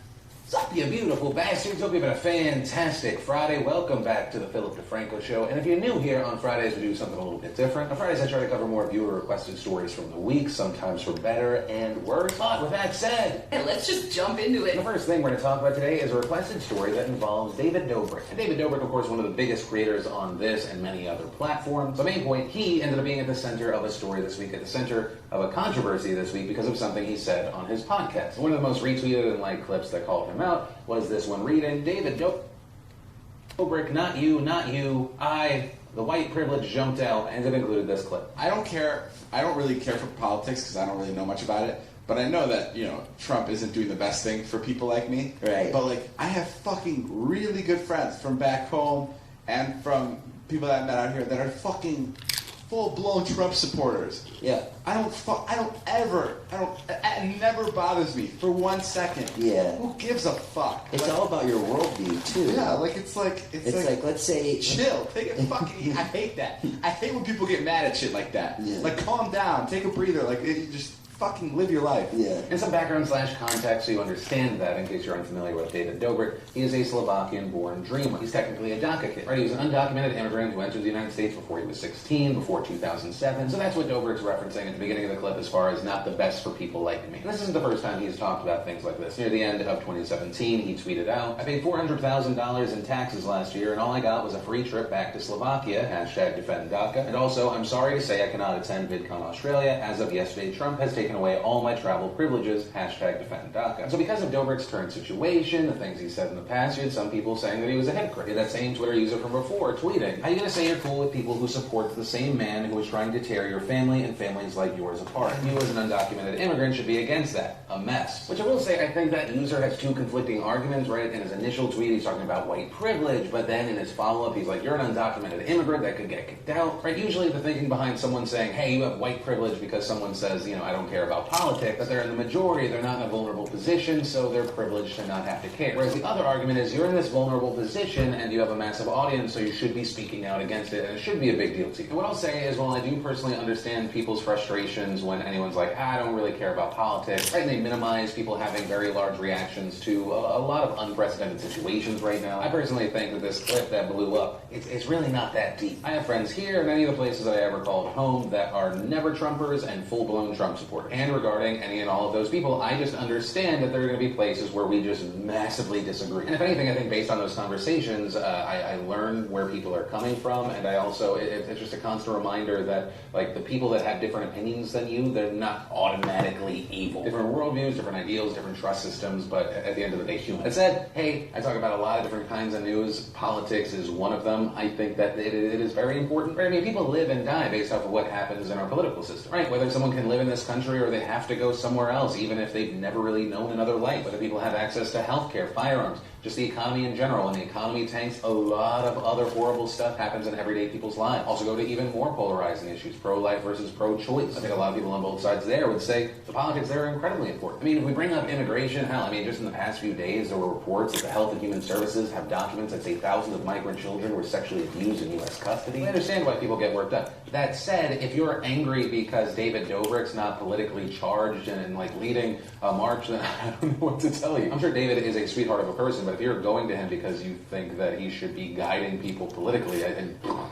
What's up, you beautiful bastards? Hope you've had a fantastic Friday. Welcome back to the Philip DeFranco Show. And if you're new here, on Fridays we do something a little bit different. On Fridays I try to cover more viewer-requested stories from the week, sometimes for better and worse. But with that said, Hey, let's just jump into it. the first thing we're going to talk about today is a requested story that involves David Dobrik. And David Dobrik, of course, one of the biggest creators on this and many other platforms. The main point, he ended up being at the center of a story this week, at the center of a controversy this week because of something he said on his podcast. One of the most retweeted and liked clips that called him out was this one reading, "David Dobrik, not you, I, the white privilege jumped out," and it included this clip. I don't really care for politics because I don't really know much about it. But I know that, Trump isn't doing the best thing for people like me. Right. But, I have fucking really good friends from back home and from people that I met out here that are fucking full-blown Trump supporters. Yeah. It never bothers me for 1 second. Yeah. Who gives a fuck? It's all about your worldview, too. Yeah, it's like, let's say... chill. Take a fucking... I hate that. I hate when people get mad at shit like that. Yeah. Calm down. Take a breather. fucking live your life. Yeah. And some background / context so you understand that, in case you're unfamiliar with David Dobrik. He is a Slovakian-born dreamer. He's technically a DACA kid, right? He was an undocumented immigrant who entered the United States before he was 16, before 2007. So that's what Dobrik's referencing at the beginning of the clip as far as not the best for people like me. And this isn't the first time he's talked about things like this. Near the end of 2017, he tweeted out, "I paid $400,000 in taxes last year, and all I got was a free trip back to Slovakia, #defend DACA. And also, I'm sorry to say I cannot attend VidCon Australia. As of yesterday, Trump has taken away all my travel privileges, #defend DACA. So because of Dobrik's current situation, the things he said in the past, you had some people saying that he was a hypocrite. That same Twitter user from before tweeting, "How are you going to say you're cool with people who support the same man who is trying to tear your family and families like yours apart? You as an undocumented immigrant should be against that. A mess." Which I will say, I think that user has two conflicting arguments, right? In his initial tweet, he's talking about white privilege, but then in his follow-up, he's like, you're an undocumented immigrant that could get kicked out, right? Usually the thinking behind someone saying, hey, you have white privilege because someone says, I don't care about politics, that they're in the majority, they're not in a vulnerable position, so they're privileged to not have to care. Whereas the other argument is, you're in this vulnerable position and you have a massive audience, so you should be speaking out against it, and it should be a big deal to you. And what I'll say is, while I do personally understand people's frustrations when anyone's like, I don't really care about politics, right? And they minimize people having very large reactions to a lot of unprecedented situations right now. I personally think that this clip that blew up, it's really not that deep. I have friends here and any of the places that I ever called home that are never Trumpers and full-blown Trump supporters. And regarding any and all of those people, I just understand that there are going to be places where we just massively disagree. And if anything, I think based on those conversations, I learn where people are coming from, and I also, it's just a constant reminder that, like, the people that have different opinions than you, they're not automatically evil. Different worldviews, different ideals, different trust systems, but at the end of the day, human. That said, hey, I talk about a lot of different kinds of news. Politics is one of them. I think that it is very important. Right? I mean, people live and die based off of what happens in our political system, right? Whether someone can live in this country or they have to go somewhere else, even if they've never really known another life. Whether people have access to healthcare, firearms, just the economy in general. When the economy tanks, a lot of other horrible stuff happens in everyday people's lives. Also go to even more polarizing issues, pro-life versus pro-choice. I think a lot of people on both sides there would say the politics there are incredibly important. I mean, if we bring up immigration, hell, I mean, just in the past few days, there were reports that the Health and Human Services have documents that say thousands of migrant children were sexually abused in U.S. custody. I understand why people get worked up. That said, if you're angry because David Dobrik's not politically charged and like leading a march, then I don't know what to tell you. I'm sure David is a sweetheart of a person, but if you're going to him because you think that he should be guiding people politically, I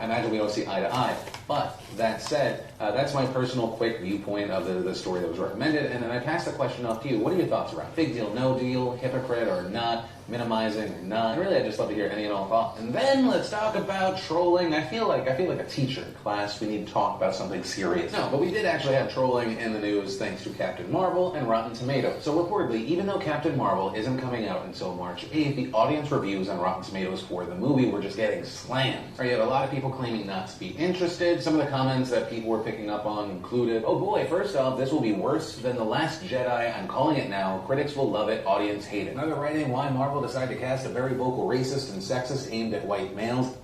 imagine we don't see eye to eye. But that said, that's my personal quick viewpoint of the story that was recommended, and then I pass the question off to you. What are your thoughts around big deal, no deal, hypocrite or not, minimizing or not? Really, I'd just love to hear any and all thoughts. And then let's talk about trolling. I feel like a teacher in class. We need to talk about something serious. No, but we did actually have trolling in the news thanks to Captain Marvel and Rotten Tomatoes. So reportedly, even though Captain Marvel isn't coming out until March 8th, the audience reviews on Rotten Tomatoes for the movie were just getting slammed. Right, you had a lot of people claiming not to be interested. Some of the comments that people were picking up on included, oh boy, first off, this will be worse than The Last Jedi. I'm calling it now. Critics will love it. Audience hate it. Another writing why Marvel decided to cast a very vocal racist and sexist aimed at white males.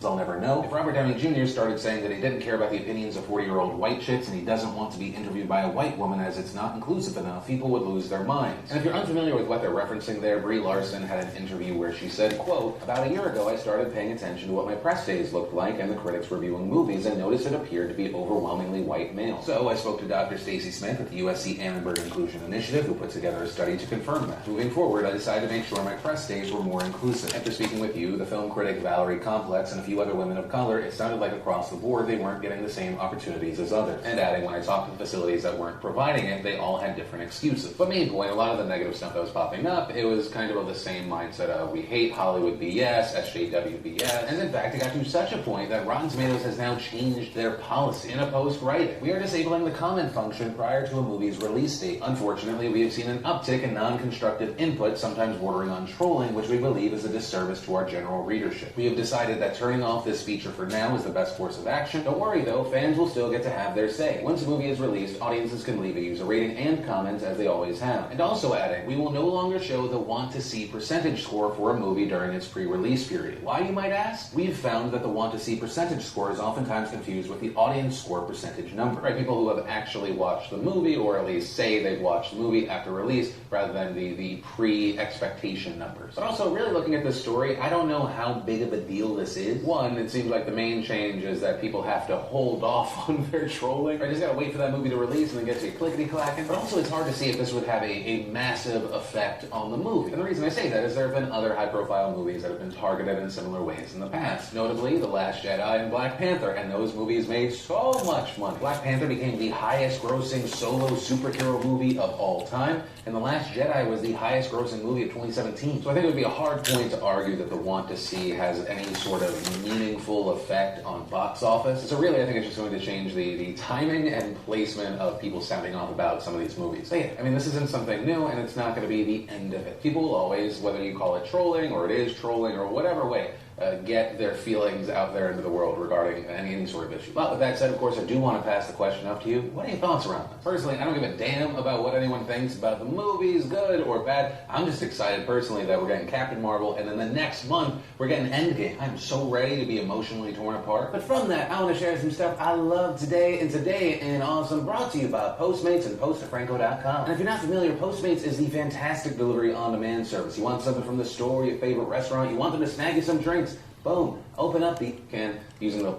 I'll never know. If Robert Downey Jr. started saying that he didn't care about the opinions of 40-year-old white chicks and he doesn't want to be interviewed by a white woman as it's not inclusive enough, people would lose their minds. And if you're unfamiliar with what they're referencing there, Brie Larson had an interview where she said, quote, about a year ago I started paying attention to what my press days looked like and the critics reviewing movies and noticed it appeared to be overwhelmingly white males. So I spoke to Dr. Stacy Smith at the USC Annenberg Inclusion Initiative, who put together a study to confirm that. Moving forward, I decided to make sure my press days were more inclusive. After speaking with you, the film critic Valerie Complex, and a few other women of color, it sounded like across the board they weren't getting the same opportunities as others. And adding, when I talked to the facilities that weren't providing it, they all had different excuses. But main point, a lot of the negative stuff that was popping up, it was kind of the same mindset of we hate Hollywood BS, SJW BS, and in fact it got to such a point that Rotten Tomatoes has now changed their policy. In a post writing, we are disabling the comment function prior to a movie's release date. Unfortunately, we have seen an uptick in non-constructive input, sometimes bordering on trolling, which we believe is a disservice to our general readership. We have decided that turning off this feature for now is the best course of action. Don't worry though, fans will still get to have their say. Once a movie is released, audiences can leave a user rating and comments as they always have. And also adding, we will no longer show the want to see percentage score for a movie during its pre-release period. Why, you might ask? We've found that the want to see percentage score is oftentimes confused with the audience score percentage number. Right, people who have actually watched the movie, or at least say they've watched the movie after release, rather than the pre-expectation numbers. But also, really looking at this story, I don't know how big of a deal this is. One, it seems like the main change is that people have to hold off on their trolling. Right, just gotta wait for that movie to release and then get you clickety-clacking. But also, it's hard to see if this would have a massive effect on the movie. And the reason I say that is there have been other high-profile movies that have been targeted in similar ways in the past. Notably, The Last Jedi and Black Panther, and those movies made so much money. Black Panther became the highest-grossing solo superhero movie of all time, and The Last Jedi was the highest-grossing movie of 2017. So I think it would be a hard point to argue that the want to see has any sort of meaningful effect on box office. So really, I think it's just going to change the timing and placement of people sounding off about some of these movies. So yeah, I mean, this isn't something new, and it's not going to be the end of it. People will always, whether you call it trolling, or it is trolling, or whatever way, get their feelings out there into the world regarding any sort of issue. But with that said, of course, I do want to pass the question up to you. What are your thoughts around this? Personally, I don't give a damn about what anyone thinks about the movies, good or bad. I'm just excited personally that we're getting Captain Marvel, and then the next month, we're getting Endgame. I'm so ready to be emotionally torn apart. But from that, I want to share some stuff I love today, and today in Awesome, brought to you by Postmates and PostAFranco.com. And if you're not familiar, Postmates is the fantastic delivery on-demand service. You want something from the store, your favorite restaurant, you want them to snag you some drinks, boom, open up the can using the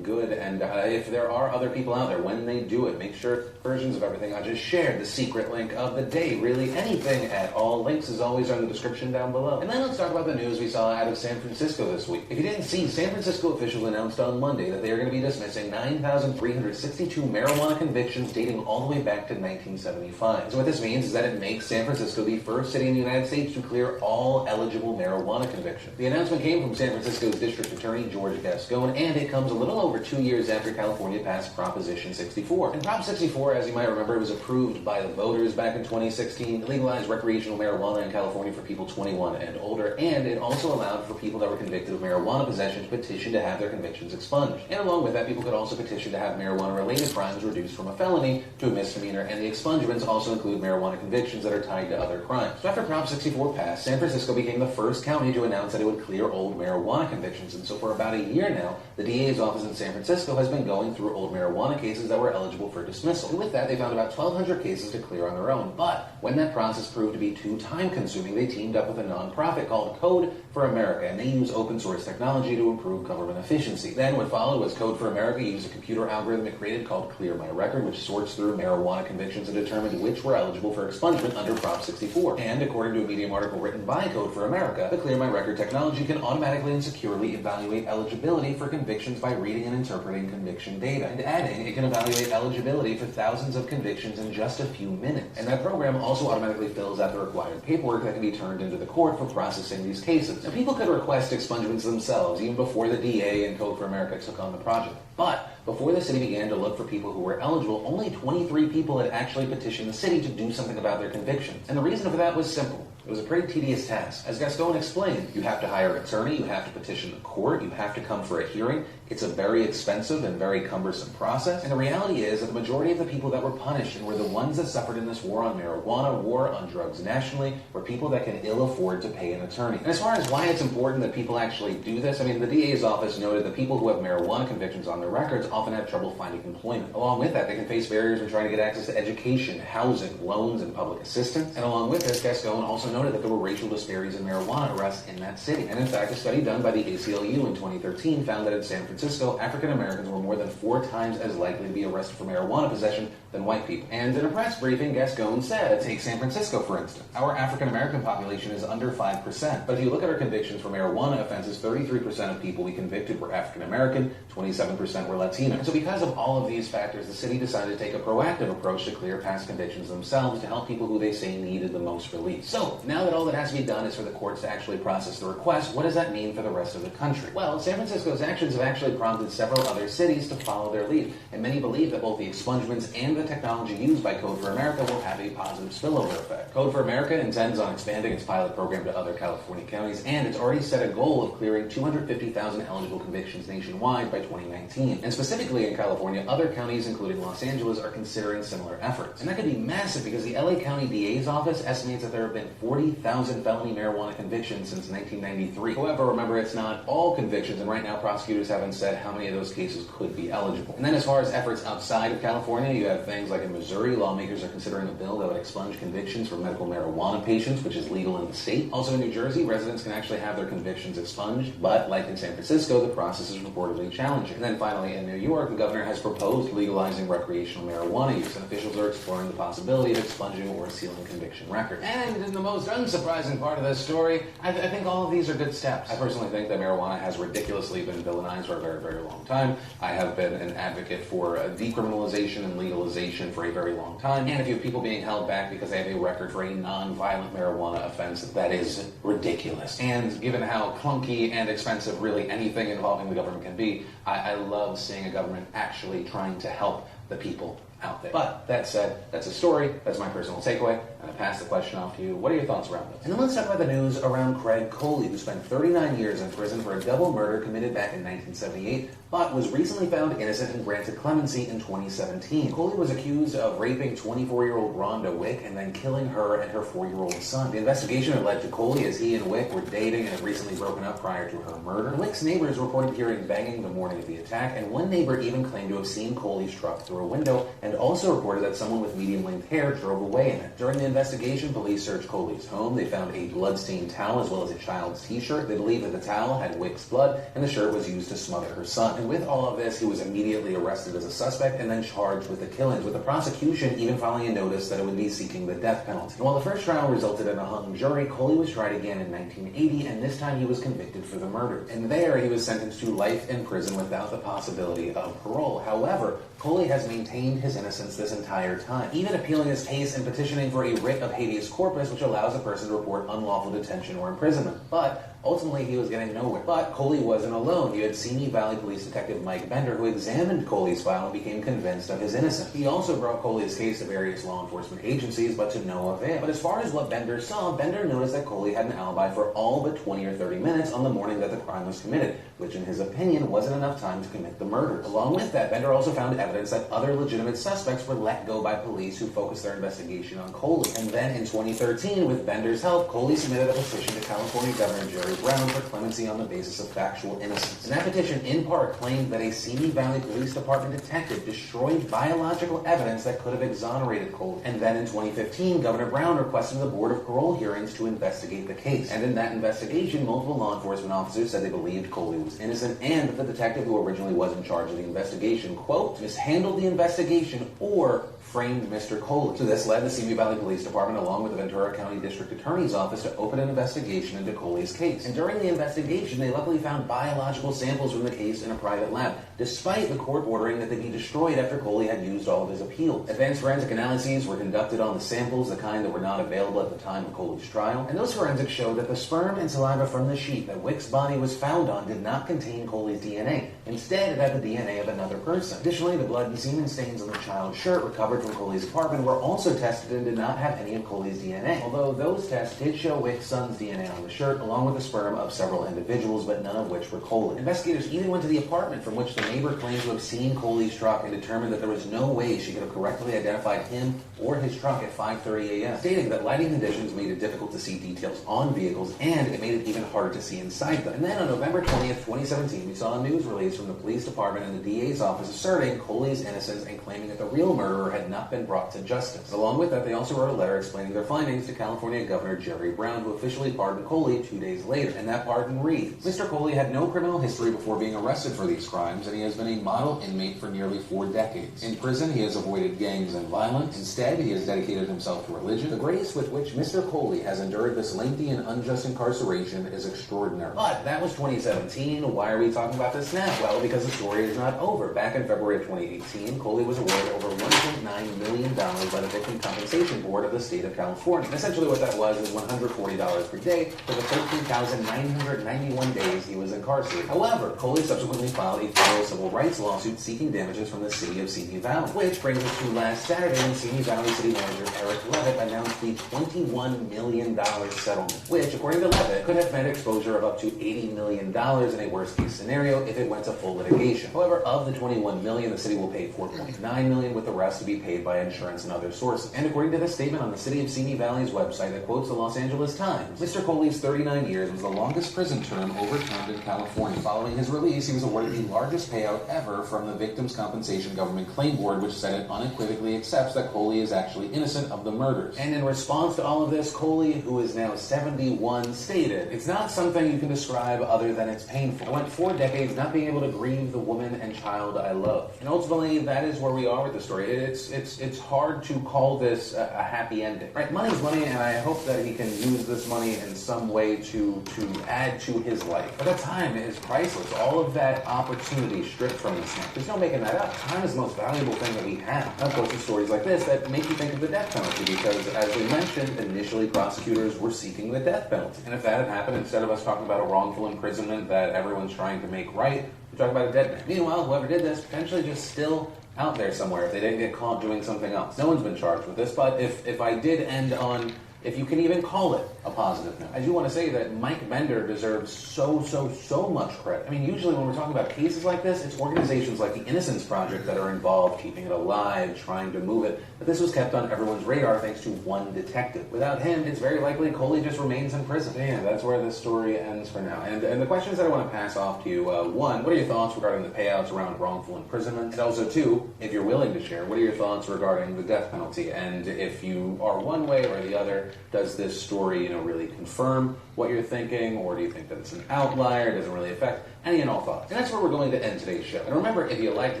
good. And if there are other people out there, when they do it, make sure versions of everything I just shared, the secret link of the day, really anything at all. Links as always are in the description down below. And then let's talk about the news we saw out of San Francisco this week. If you didn't see, San Francisco officials announced on Monday that they are going to be dismissing 9,362 marijuana convictions dating all the way back to 1975. So what this means is that it makes San Francisco the first city in the United States to clear all eligible marijuana convictions. The announcement came from San Francisco's District Attorney George Gascon, and it comes a little over 2 years after California passed Proposition 64. And Prop 64, as you might remember, was approved by the voters back in 2016. It legalized recreational marijuana in California for people 21 and older, and it also allowed for people that were convicted of marijuana possession to petition to have their convictions expunged. And along with that, people could also petition to have marijuana-related crimes reduced from a felony to a misdemeanor, and the expungements also include marijuana convictions that are tied to other crimes. So after Prop 64 passed, San Francisco became the first county to announce that it would clear old marijuana convictions, and so for about a year now, the DA's office in San Francisco has been going through old marijuana cases that were eligible for dismissal. And with that, they found about 1,200 cases to clear on their own. But when that process proved to be too time-consuming, they teamed up with a nonprofit called Code for America, and they use open-source technology to improve government efficiency. Then what followed was Code for America used a computer algorithm it created called Clear My Record, which sorts through marijuana convictions and determined which were eligible for expungement under Prop 64. And according to a Medium article written by Code for America, the Clear My Record technology can automatically and securely evaluate eligibility for convictions by reading and interpreting conviction data. And adding, it can evaluate eligibility for thousands of convictions in just a few minutes. And that program also automatically fills out the required paperwork that can be turned into the court for processing these cases. Now, people could request expungements themselves even before the DA and Code for America took on the project. But before the city began to look for people who were eligible, only 23 people had actually petitioned the city to do something about their convictions. And the reason for that was simple. It was a pretty tedious task. As Gaston explained, you have to hire an attorney, you have to petition the court, you have to come for a hearing. It's a very expensive and very cumbersome process. And the reality is that the majority of the people that were punished and were the ones that suffered in this war on marijuana, war on drugs nationally, were people that can ill afford to pay an attorney. And as far as why it's important that people actually do this, I mean, the DA's office noted that people who have marijuana convictions on their records often have trouble finding employment. Along with that, they can face barriers in trying to get access to education, housing, loans, and public assistance. And along with this, Gascon also noted that there were racial disparities in marijuana arrests in that city. And in fact, a study done by the ACLU in 2013 found that in San Francisco, African Americans were more than 4 times as likely to be arrested for marijuana possession than white people. And in a press briefing, Gascon said, take San Francisco for instance. Our African American population is under 5%, but if you look at our convictions for marijuana offenses, 33% of people we convicted were African American, 27% were Latino. And so because of all of these factors, the city decided to take a proactive approach to clear past convictions themselves to help people who they say needed the most relief. So, now that all that has to be done is for the courts to actually process the request, what does that mean for the rest of the country? Well, San Francisco's actions have actually prompted several other cities to follow their lead, and many believe that both the expungements and the technology used by Code for America will have a positive spillover effect. Code for America intends on expanding its pilot program to other California counties, and it's already set a goal of clearing 250,000 eligible convictions nationwide by 2019. And specifically in California, other counties, including Los Angeles, are considering similar efforts. And that could be massive because the LA County DA's office estimates that there have been 40,000 felony marijuana convictions since 1993. However, remember, it's not all convictions, and right now prosecutors haven't said how many of those cases could be eligible. And then as far as efforts outside of California, you have things like in Missouri, lawmakers are considering a bill that would expunge convictions for medical marijuana patients, which is legal in the state. Also in New Jersey, residents can actually have their convictions expunged, but like in San Francisco, the process is reportedly challenging. And then finally, in New York, the governor has proposed legalizing recreational marijuana use, and officials are exploring the possibility of expunging or sealing conviction records. And in the most unsurprising part of this story, I think all of these are good steps. I personally think that marijuana has ridiculously been villainized for a very, very long time. I have been an advocate for decriminalization and legalization for a very long time. And if you have people being held back because they have a record for a non-violent marijuana offense, that is ridiculous. And given how clunky and expensive really anything involving the government can be, I love seeing a government actually trying to help the people out there. But that said, that's a story. That's my personal takeaway. And I pass the question off to you. What are your thoughts around this? And then let's talk about the news around Craig Coley, who spent 39 years in prison for a double murder committed back in 1978, but was recently found innocent and granted clemency in 2017. Coley was accused of raping 24-year-old Rhonda Wick and then killing her and her 4-year-old son. The investigation had led to Coley as he and Wick were dating and had recently broken up prior to her murder. Wick's neighbors reported hearing banging the morning of the attack, and one neighbor even claimed to have seen Coley's truck through a window and also reported that someone with medium-length hair drove away in it. During the investigation, police searched Coley's home. They found a blood-stained towel as well as a child's t-shirt. They believe that the towel had Wick's blood and the shirt was used to smother her son. And with all of this, he was immediately arrested as a suspect and then charged with the killings, with the prosecution even filing a notice that it would be seeking the death penalty. And while the first trial resulted in a hung jury, Coley was tried again in 1980, and this time he was convicted for the murder. And there, he was sentenced to life in prison without the possibility of parole. However, Coley has maintained his innocence this entire time, even appealing his case and petitioning for a writ of habeas corpus, which allows a person to report unlawful detention or imprisonment. But ultimately, he was getting nowhere. But Coley wasn't alone. You had Simi Valley Police Detective Mike Bender, who examined Coley's file and became convinced of his innocence. He also brought Coley's case to various law enforcement agencies, but to no avail. But as far as what Bender saw, Bender noticed that Coley had an alibi for all but 20 or 30 minutes on the morning that the crime was committed, which in his opinion wasn't enough time to commit the murders. Along with that, Bender also found evidence that other legitimate suspects were let go by police who focused their investigation on Coley. And then in 2013, with Bender's help, Coley submitted a petition to California Governor Gerry Brown for clemency on the basis of factual innocence. And that petition, in part, claimed that a Simi Valley Police Department detective destroyed biological evidence that could have exonerated Coley. And then in 2015, Governor Brown requested the Board of Parole hearings to investigate the case. And in that investigation, multiple law enforcement officers said they believed Coley was innocent, and that the detective who originally was in charge of the investigation, quote, mishandled the investigation or framed Mr. Coley. So this led the Simi Valley Police Department, along with the Ventura County District Attorney's Office, to open an investigation into Coley's case. And during the investigation, they luckily found biological samples from the case in a private lab, despite the court ordering that they be destroyed after Coley had used all of his appeals. Advanced forensic analyses were conducted on the samples, the kind that were not available at the time of Coley's trial, and those forensics showed that the sperm and saliva from the sheet that Wick's body was found on did not contain Coley's DNA. Instead, it had the DNA of another person. Additionally, the blood and semen stains on the child's shirt recovered from Coley's apartment were also tested and did not have any of Coley's DNA. Although those tests did show Wick's son's DNA on the shirt, along with the sperm of several individuals, but none of which were Coley. Investigators even went to the apartment from which the neighbor claimed to have seen Coley's truck and determined that there was no way she could have correctly identified him or his truck at 5:30 a.m., stating that lighting conditions made it difficult to see details on vehicles, and it made it even harder to see inside them. And then on November 20th, 2017, we saw a news release from the police department and the DA's office asserting Coley's innocence and claiming that the real murderer had not been brought to justice. Along with that, they also wrote a letter explaining their findings to California Governor Gerry Brown, who officially pardoned Coley 2 days later. And that pardon reads, Mr. Coley had no criminal history before being arrested for these crimes, and he has been a model inmate for nearly 4 decades. In prison, he has avoided gangs and violence. Instead, he has dedicated himself to religion. The grace with which Mr. Coley has endured this lengthy and unjust incarceration is extraordinary. But that was 2017. Why are we talking about this now? Well, because the story is not over. Back in February of 2018, Coley was awarded over $1.9 million by the Victim Compensation Board of the state of California. And essentially what that was is $140 per day for the 13,991 days he was incarcerated. However, Coley subsequently filed a federal civil rights lawsuit seeking damages from the city of Simi Valley, which brings us to last Saturday when Simi Valley City Manager Eric Levitt announced the $21 million settlement, which, according to Levitt, could have meant exposure of up to $80 million in a worst-case scenario if it went to full litigation. However, of the $21 million, the city will pay $4.9 million, with the rest to be paid paid by insurance and other sources. And according to this statement on the City of Simi Valley's website that quotes the Los Angeles Times, Mr. Coley's 39 years was the longest prison term overturned in California. Following his release, he was awarded the largest payout ever from the Victims' Compensation Government Claim Board, which said it unequivocally accepts that Coley is actually innocent of the murders. And in response to all of this, Coley, who is now 71, stated, "It's not something you can describe other than it's painful. I went 4 decades not being able to grieve the woman and child I love." And ultimately, that is where we are with the story. It's hard to call this a happy ending. Right? Money's money, and I hope that he can use this money in some way to add to his life. But that time is priceless. All of that opportunity stripped from us now. There's no making that up. Time is the most valuable thing that we have. And of course, it's stories like this that make you think of the death penalty because, as we mentioned, initially prosecutors were seeking the death penalty. And if that had happened, instead of us talking about a wrongful imprisonment that everyone's trying to make right, we talk about a dead man. Meanwhile, whoever did this, potentially just still out there somewhere if they didn't get caught doing something else. No one's been charged with this, but if I did end on, if you can even call it a positive note, I do want to say that Mike Bender deserves so much credit. I mean, usually when we're talking about cases like this, it's organizations like the Innocence Project that are involved, keeping it alive, trying to move it. But this was kept on everyone's radar thanks to one detective. Without him, it's very likely Coley just remains in prison. Yeah, that's where this story ends for now. And the questions that I want to pass off to you, one, what are your thoughts regarding the payouts around wrongful imprisonment? And also, two, if you're willing to share, what are your thoughts regarding the death penalty? And if you are one way or the other, does this story, really confirm what you're thinking, or do you think that it's an outlier, doesn't really affect any and all thoughts? And that's where we're going to end today's show. And remember, if you like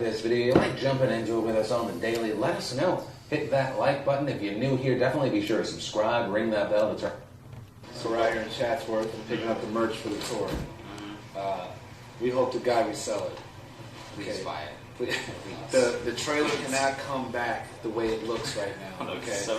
this video, you like jumping into it with us on the daily, let us know. Hit that like button. If you're new here, definitely be sure to subscribe, ring that bell to turn. So we're out here in Chatsworth and picking up the merch for the tour. We hope to God we sell it. Please buy it. Please. The trailer cannot come back the way it looks right now. Okay. So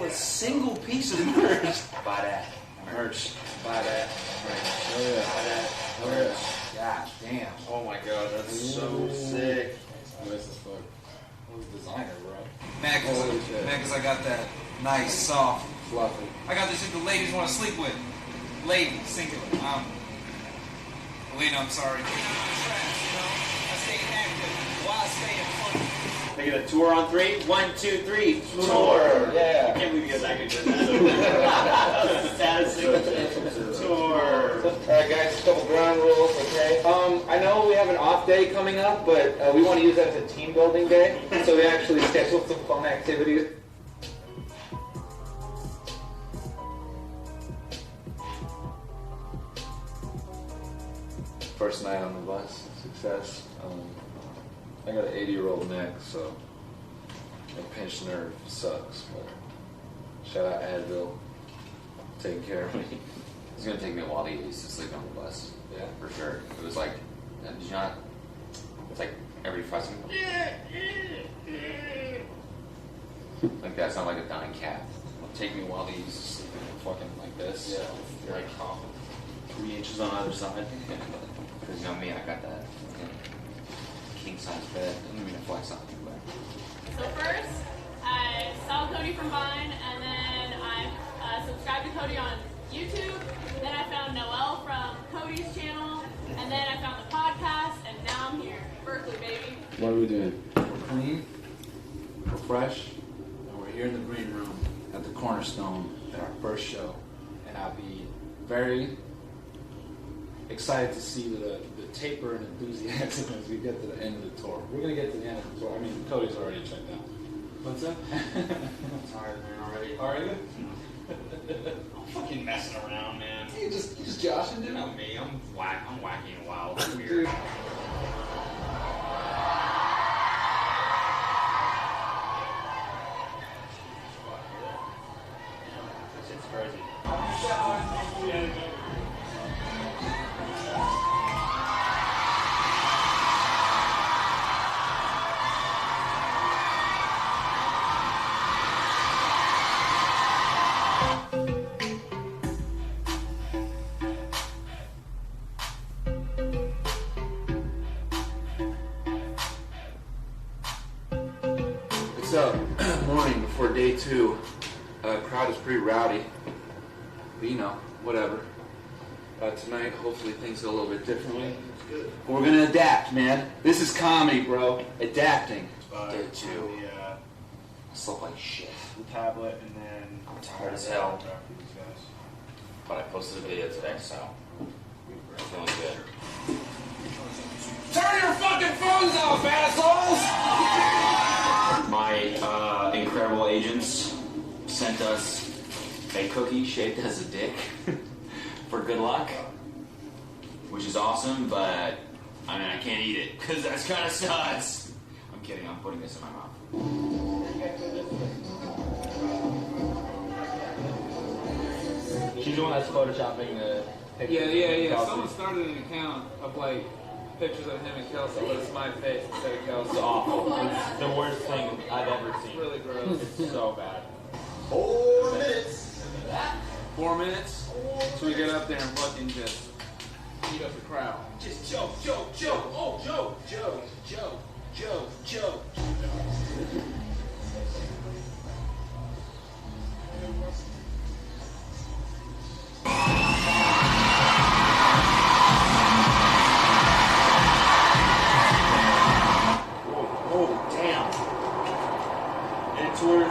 a single piece of merch. Buy that. Merch. Buy that. Merch. Oh yeah. Buy that. Merch. God damn. Oh my god, that's so sick. Nice as fuck. Who's designer, bro? Man, cause I got that nice, soft, fluffy. I got this shit the ladies want to sleep with. Ladies, singular. Lena, I'm sorry. I stay active while staying funny. Making a tour on 3. 1, 2, 3. Tour. Yeah. I can't believe you guys actually did that. Saddest thing. Tour. Alright guys, a couple ground rules, okay? I know we have an off day coming up, but we want to use that as a team building day. So we actually scheduled some fun activities. First night on the bus, success. I got an 80-year-old neck, so a pinched nerve sucks. But shout out Advil, taking care of me. It's gonna take me a while to get used to sleeping on the bus. Yeah, for sure. It was like, did you not? It's like every 5 seconds. Like that sounds like a dying cat. It'll take me a while to get used to sleeping fucking like this. Yeah, you're like coughing. 3 inches on either side. Because you know me, I got that king size bed. I don't mean to flex on you, but. So first, I saw Cody from Vine, and then I subscribed to Cody on YouTube. Then I found Noelle from Cody's channel, and then I found the podcast, and now I'm here. Berkeley, baby. What are we doing? We're clean, we're fresh, and we're here in the green room at the Cornerstone at our first show. And I'll be very excited to see the taper and enthusiasm as we get to the end of the tour. We're going to get to the end of the tour. I mean, Cody's already checked out. What's up? I'm tired, man, already. Are you? I'm fucking messing around, man. You just joshing, dude? Not me. I'm wacky and wild. I'm weird. It's crazy. It's morning before day 2. Crowd is pretty rowdy, but whatever. Tonight, hopefully things go a little bit differently. We're gonna adapt, man. This is comedy, bro. Adapting. Day 2. I slept like shit. The tablet, and then I'm tired as hell. But I posted a video today, so I'm feeling good. Turn your fucking phones off, assholes! My incredible agents sent us a cookie shaped as a dick for good luck, which is awesome, but I mean, I can't eat it because that's kind of sus. I'm kidding, I'm putting this in my mouth. she's the one that's photoshopping the picture. Yeah. Someone started an account of like pictures of him and Kelsey, but it's my face instead of Kelsey. It's awful. It's the worst thing I've ever seen. Really gross. It's so bad. 4 minutes. 4 minutes? So we get up there and fucking just eat up the crowd. Just Joe. Oh, Joe. Oh, damn. And tour's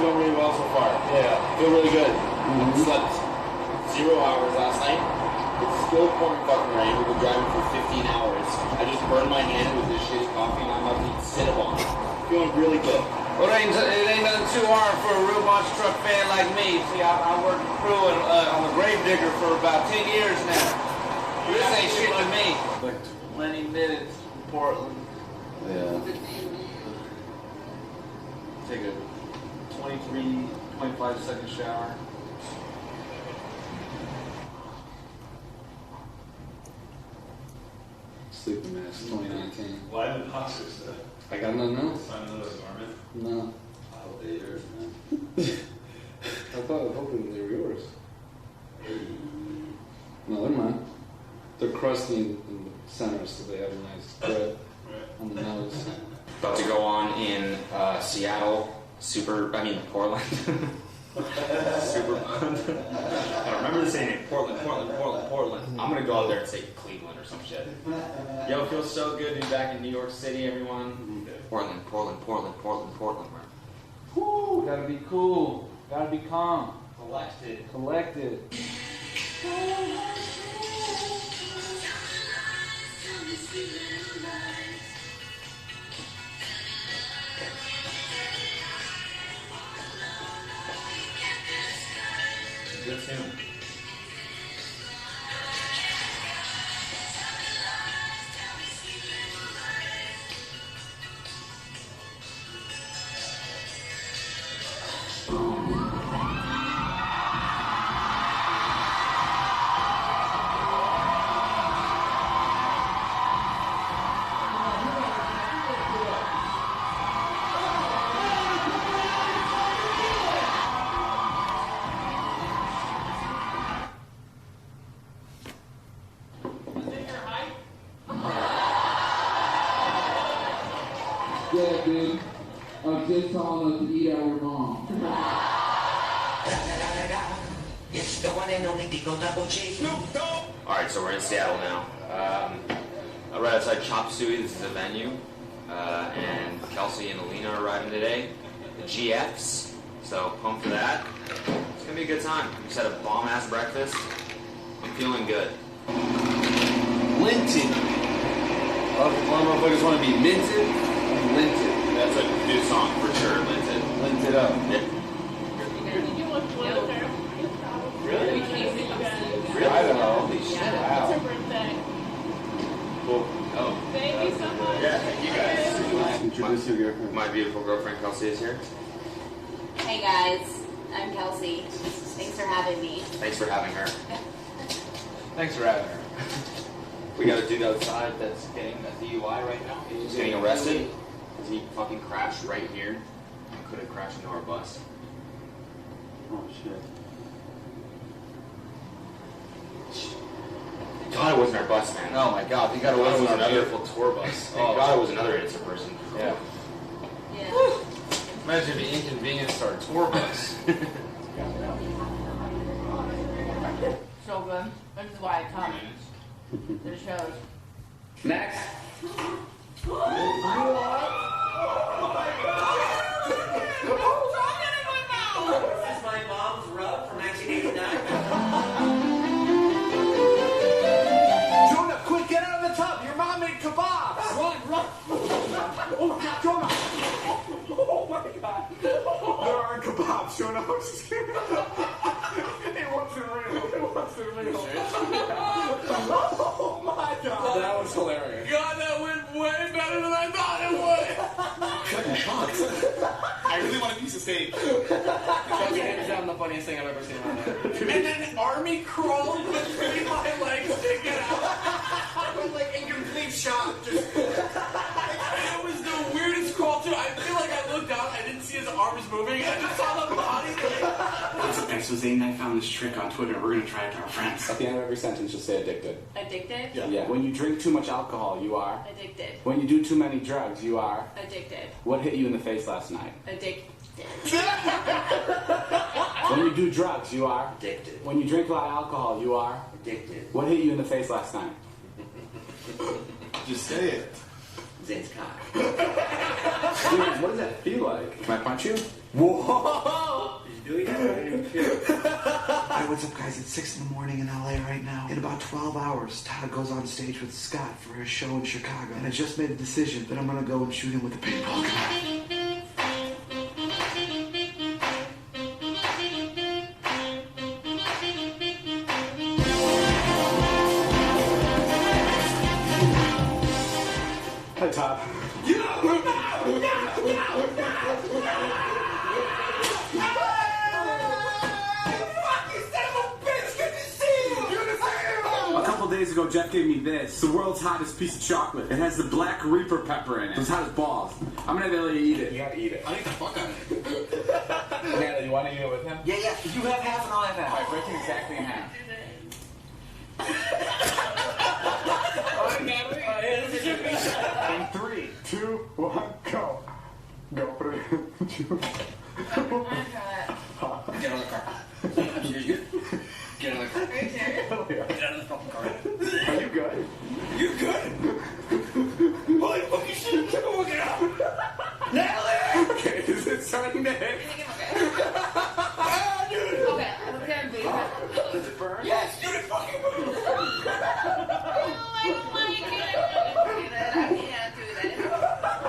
going really well so far. Yeah, feel really good. Slept 0 hours last night. It's still pouring fucking rain. We've been driving for 15 hours. I just burned my hand with this shitty coffee and I'm about to eat Cinnabon. Feeling really good. Well, it ain't nothing too hard for a real monster truck fan like me. See, I worked the crew on the Gravedigger for about 10 years now. This ain't shit to me. Like 20 minutes from Portland. Yeah. Take a 25-second shower. Sleeping Mask 2019. Why didn't Oscars though? I got nothing else. Find another garment? No. I'll date her, man. I thought I was hoping they were yours. No, they're mine. They're crusty in the center, so they have a nice thread on the nose. About to go on in Seattle, Portland. Super Bond. I don't remember the saying it. Portland. I'm gonna go out there and say Cleveland or some shit. Yo, it feels so good to be back in New York City, everyone. Portland, man. Woo, gotta be cool. Gotta be calm. Collected. Good tune. Yeah, dude. I was just telling us to eat out your mom. Alright, so we're in Seattle now. Right outside Chop Suey, this is the venue. And Kelsey and Alina are arriving today. The GFs. So pumped for that. It's gonna be a good time. We just had a bomb-ass breakfast. I'm feeling good. Linted. A lot of motherfuckers want to be minted. Linted. That's a new song for sure, Linted. Linted up. Yeah. Really? I don't know. Holy shit. It's her Wow. birthday. Cool. Oh. Thank you so much. Yeah, thank you guys. Introduce your girlfriend. My beautiful girlfriend Kelsey is here. Hey guys, I'm Kelsey. Thanks for having me. Thanks for having her. Thanks for having her. We got a dude outside that's getting a DUI right now. He's getting arrested because he fucking crashed right here and could have crashed into our bus. Oh shit. God, it wasn't our bus, man. Oh my God, he got away it was with another another. beautiful tour bus. Thank God it was another innocent person. Yeah. Imagine the inconvenience to our tour bus. So good. This is why I come to the shows. Next. This is my mom's rub from 1989. Jonah, quick, get out of the tub. Your mom made kebabs. Run. Oh, Jonah. Oh, my God. There are kebabs, Jonah. I'm scared. It wasn't real. Oh, my God. That was hilarious. God, that went way better than I thought it would. I really want a piece of steak. That's hands down the funniest thing I've ever seen on there. And then Army crawled between my legs to get out. With like incomplete shot. Just It was the weirdest crawl too. I feel like I looked out, I didn't see his arms moving, I just saw the body. What's up, guys? So Zane and I found this trick on Twitter. We're gonna try it to our friends. At the end of every sentence, just say addicted. Addicted? Yeah. When you drink too much alcohol, you are. Addicted. When you do too many drugs, you are. Addicted. What hit you in the face last night? Addicted. When you do drugs, you are. Addicted. When you drink a lot of alcohol, you are. Addicted. What hit you in the face last night? Just say it. Zane's cock. Dude, what does that feel like? Can I punch you? Whoa! You do Hi, what's up, guys? It's 6 in the morning in LA right now. In about 12 hours, Todd goes on stage with Scott for his show in Chicago. And I just made a decision that I'm gonna go and shoot him with a paintball gun. Hi, Todd. A couple days ago, Jeff gave me this. The world's hottest piece of chocolate. It has the black Reaper pepper in it. It's hot as balls. I'm gonna let you eat it. You gotta eat it. I think the fuck out of it. Natalie, you wanna eat it with him? Yeah. You have half and I'll have half. Alright, break it exactly in half. In 3, 2, 1, go. Go for it. Get on the car. You get on the car. Are you serious? Get out of the fucking car. Are you good? You good? Holy fucking shit! Get out! Natalie! Okay, is it starting to hit? You think I'm okay? Ah, dude! Okay, I'm okay, I'm bleeding. Does it burn? Yes, dude, it fucking moved! I don't like it. I can't do that.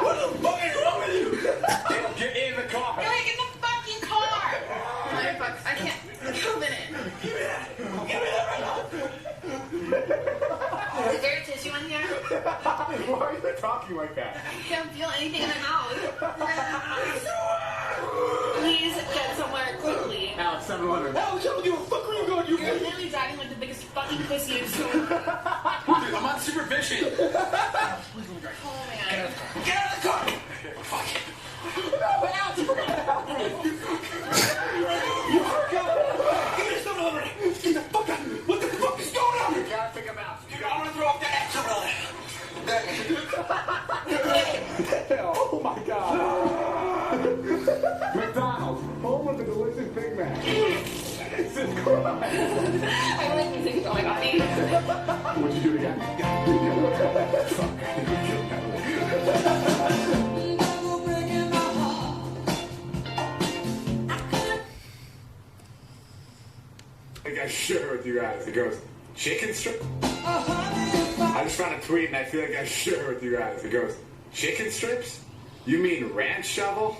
What the fuck is wrong with you? Get in the car. Eric, in the fucking car! I can't. Move it in. Give me that! Give me that right now! Is there a tissue in here? Why are you talking like that? I can't feel anything in my mouth. Please get somewhere quickly. Alex, 700. Alex, I don't give a fuck where you're going. You're literally driving like the biggest fucking pussy you've seen. Dude, I'm on supervision. Oh man. Get out of the car! Fuck it. No, Alex, you forgot. You forgot. Give me something over there. Get the fuck out. What the fuck is going on? You gotta pick him out. Dude, I'm gonna throw off that extra brother. Oh my god. McDonald's, home of the delicious Big Mac. Jesus Christ. I like music so my body. Would you do it again? I got share with you guys. It goes, chicken strip? I just found a tweet and I feel like I share with you guys. It goes, chicken strips? You mean ranch shovel?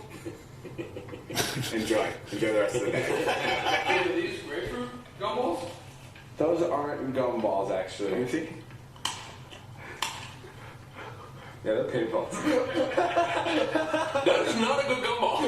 Enjoy the rest of the day. Are these grapefruit gumballs? Those aren't gumballs, actually. Let me see. Yeah, they're paintballs. That is not a good gumball.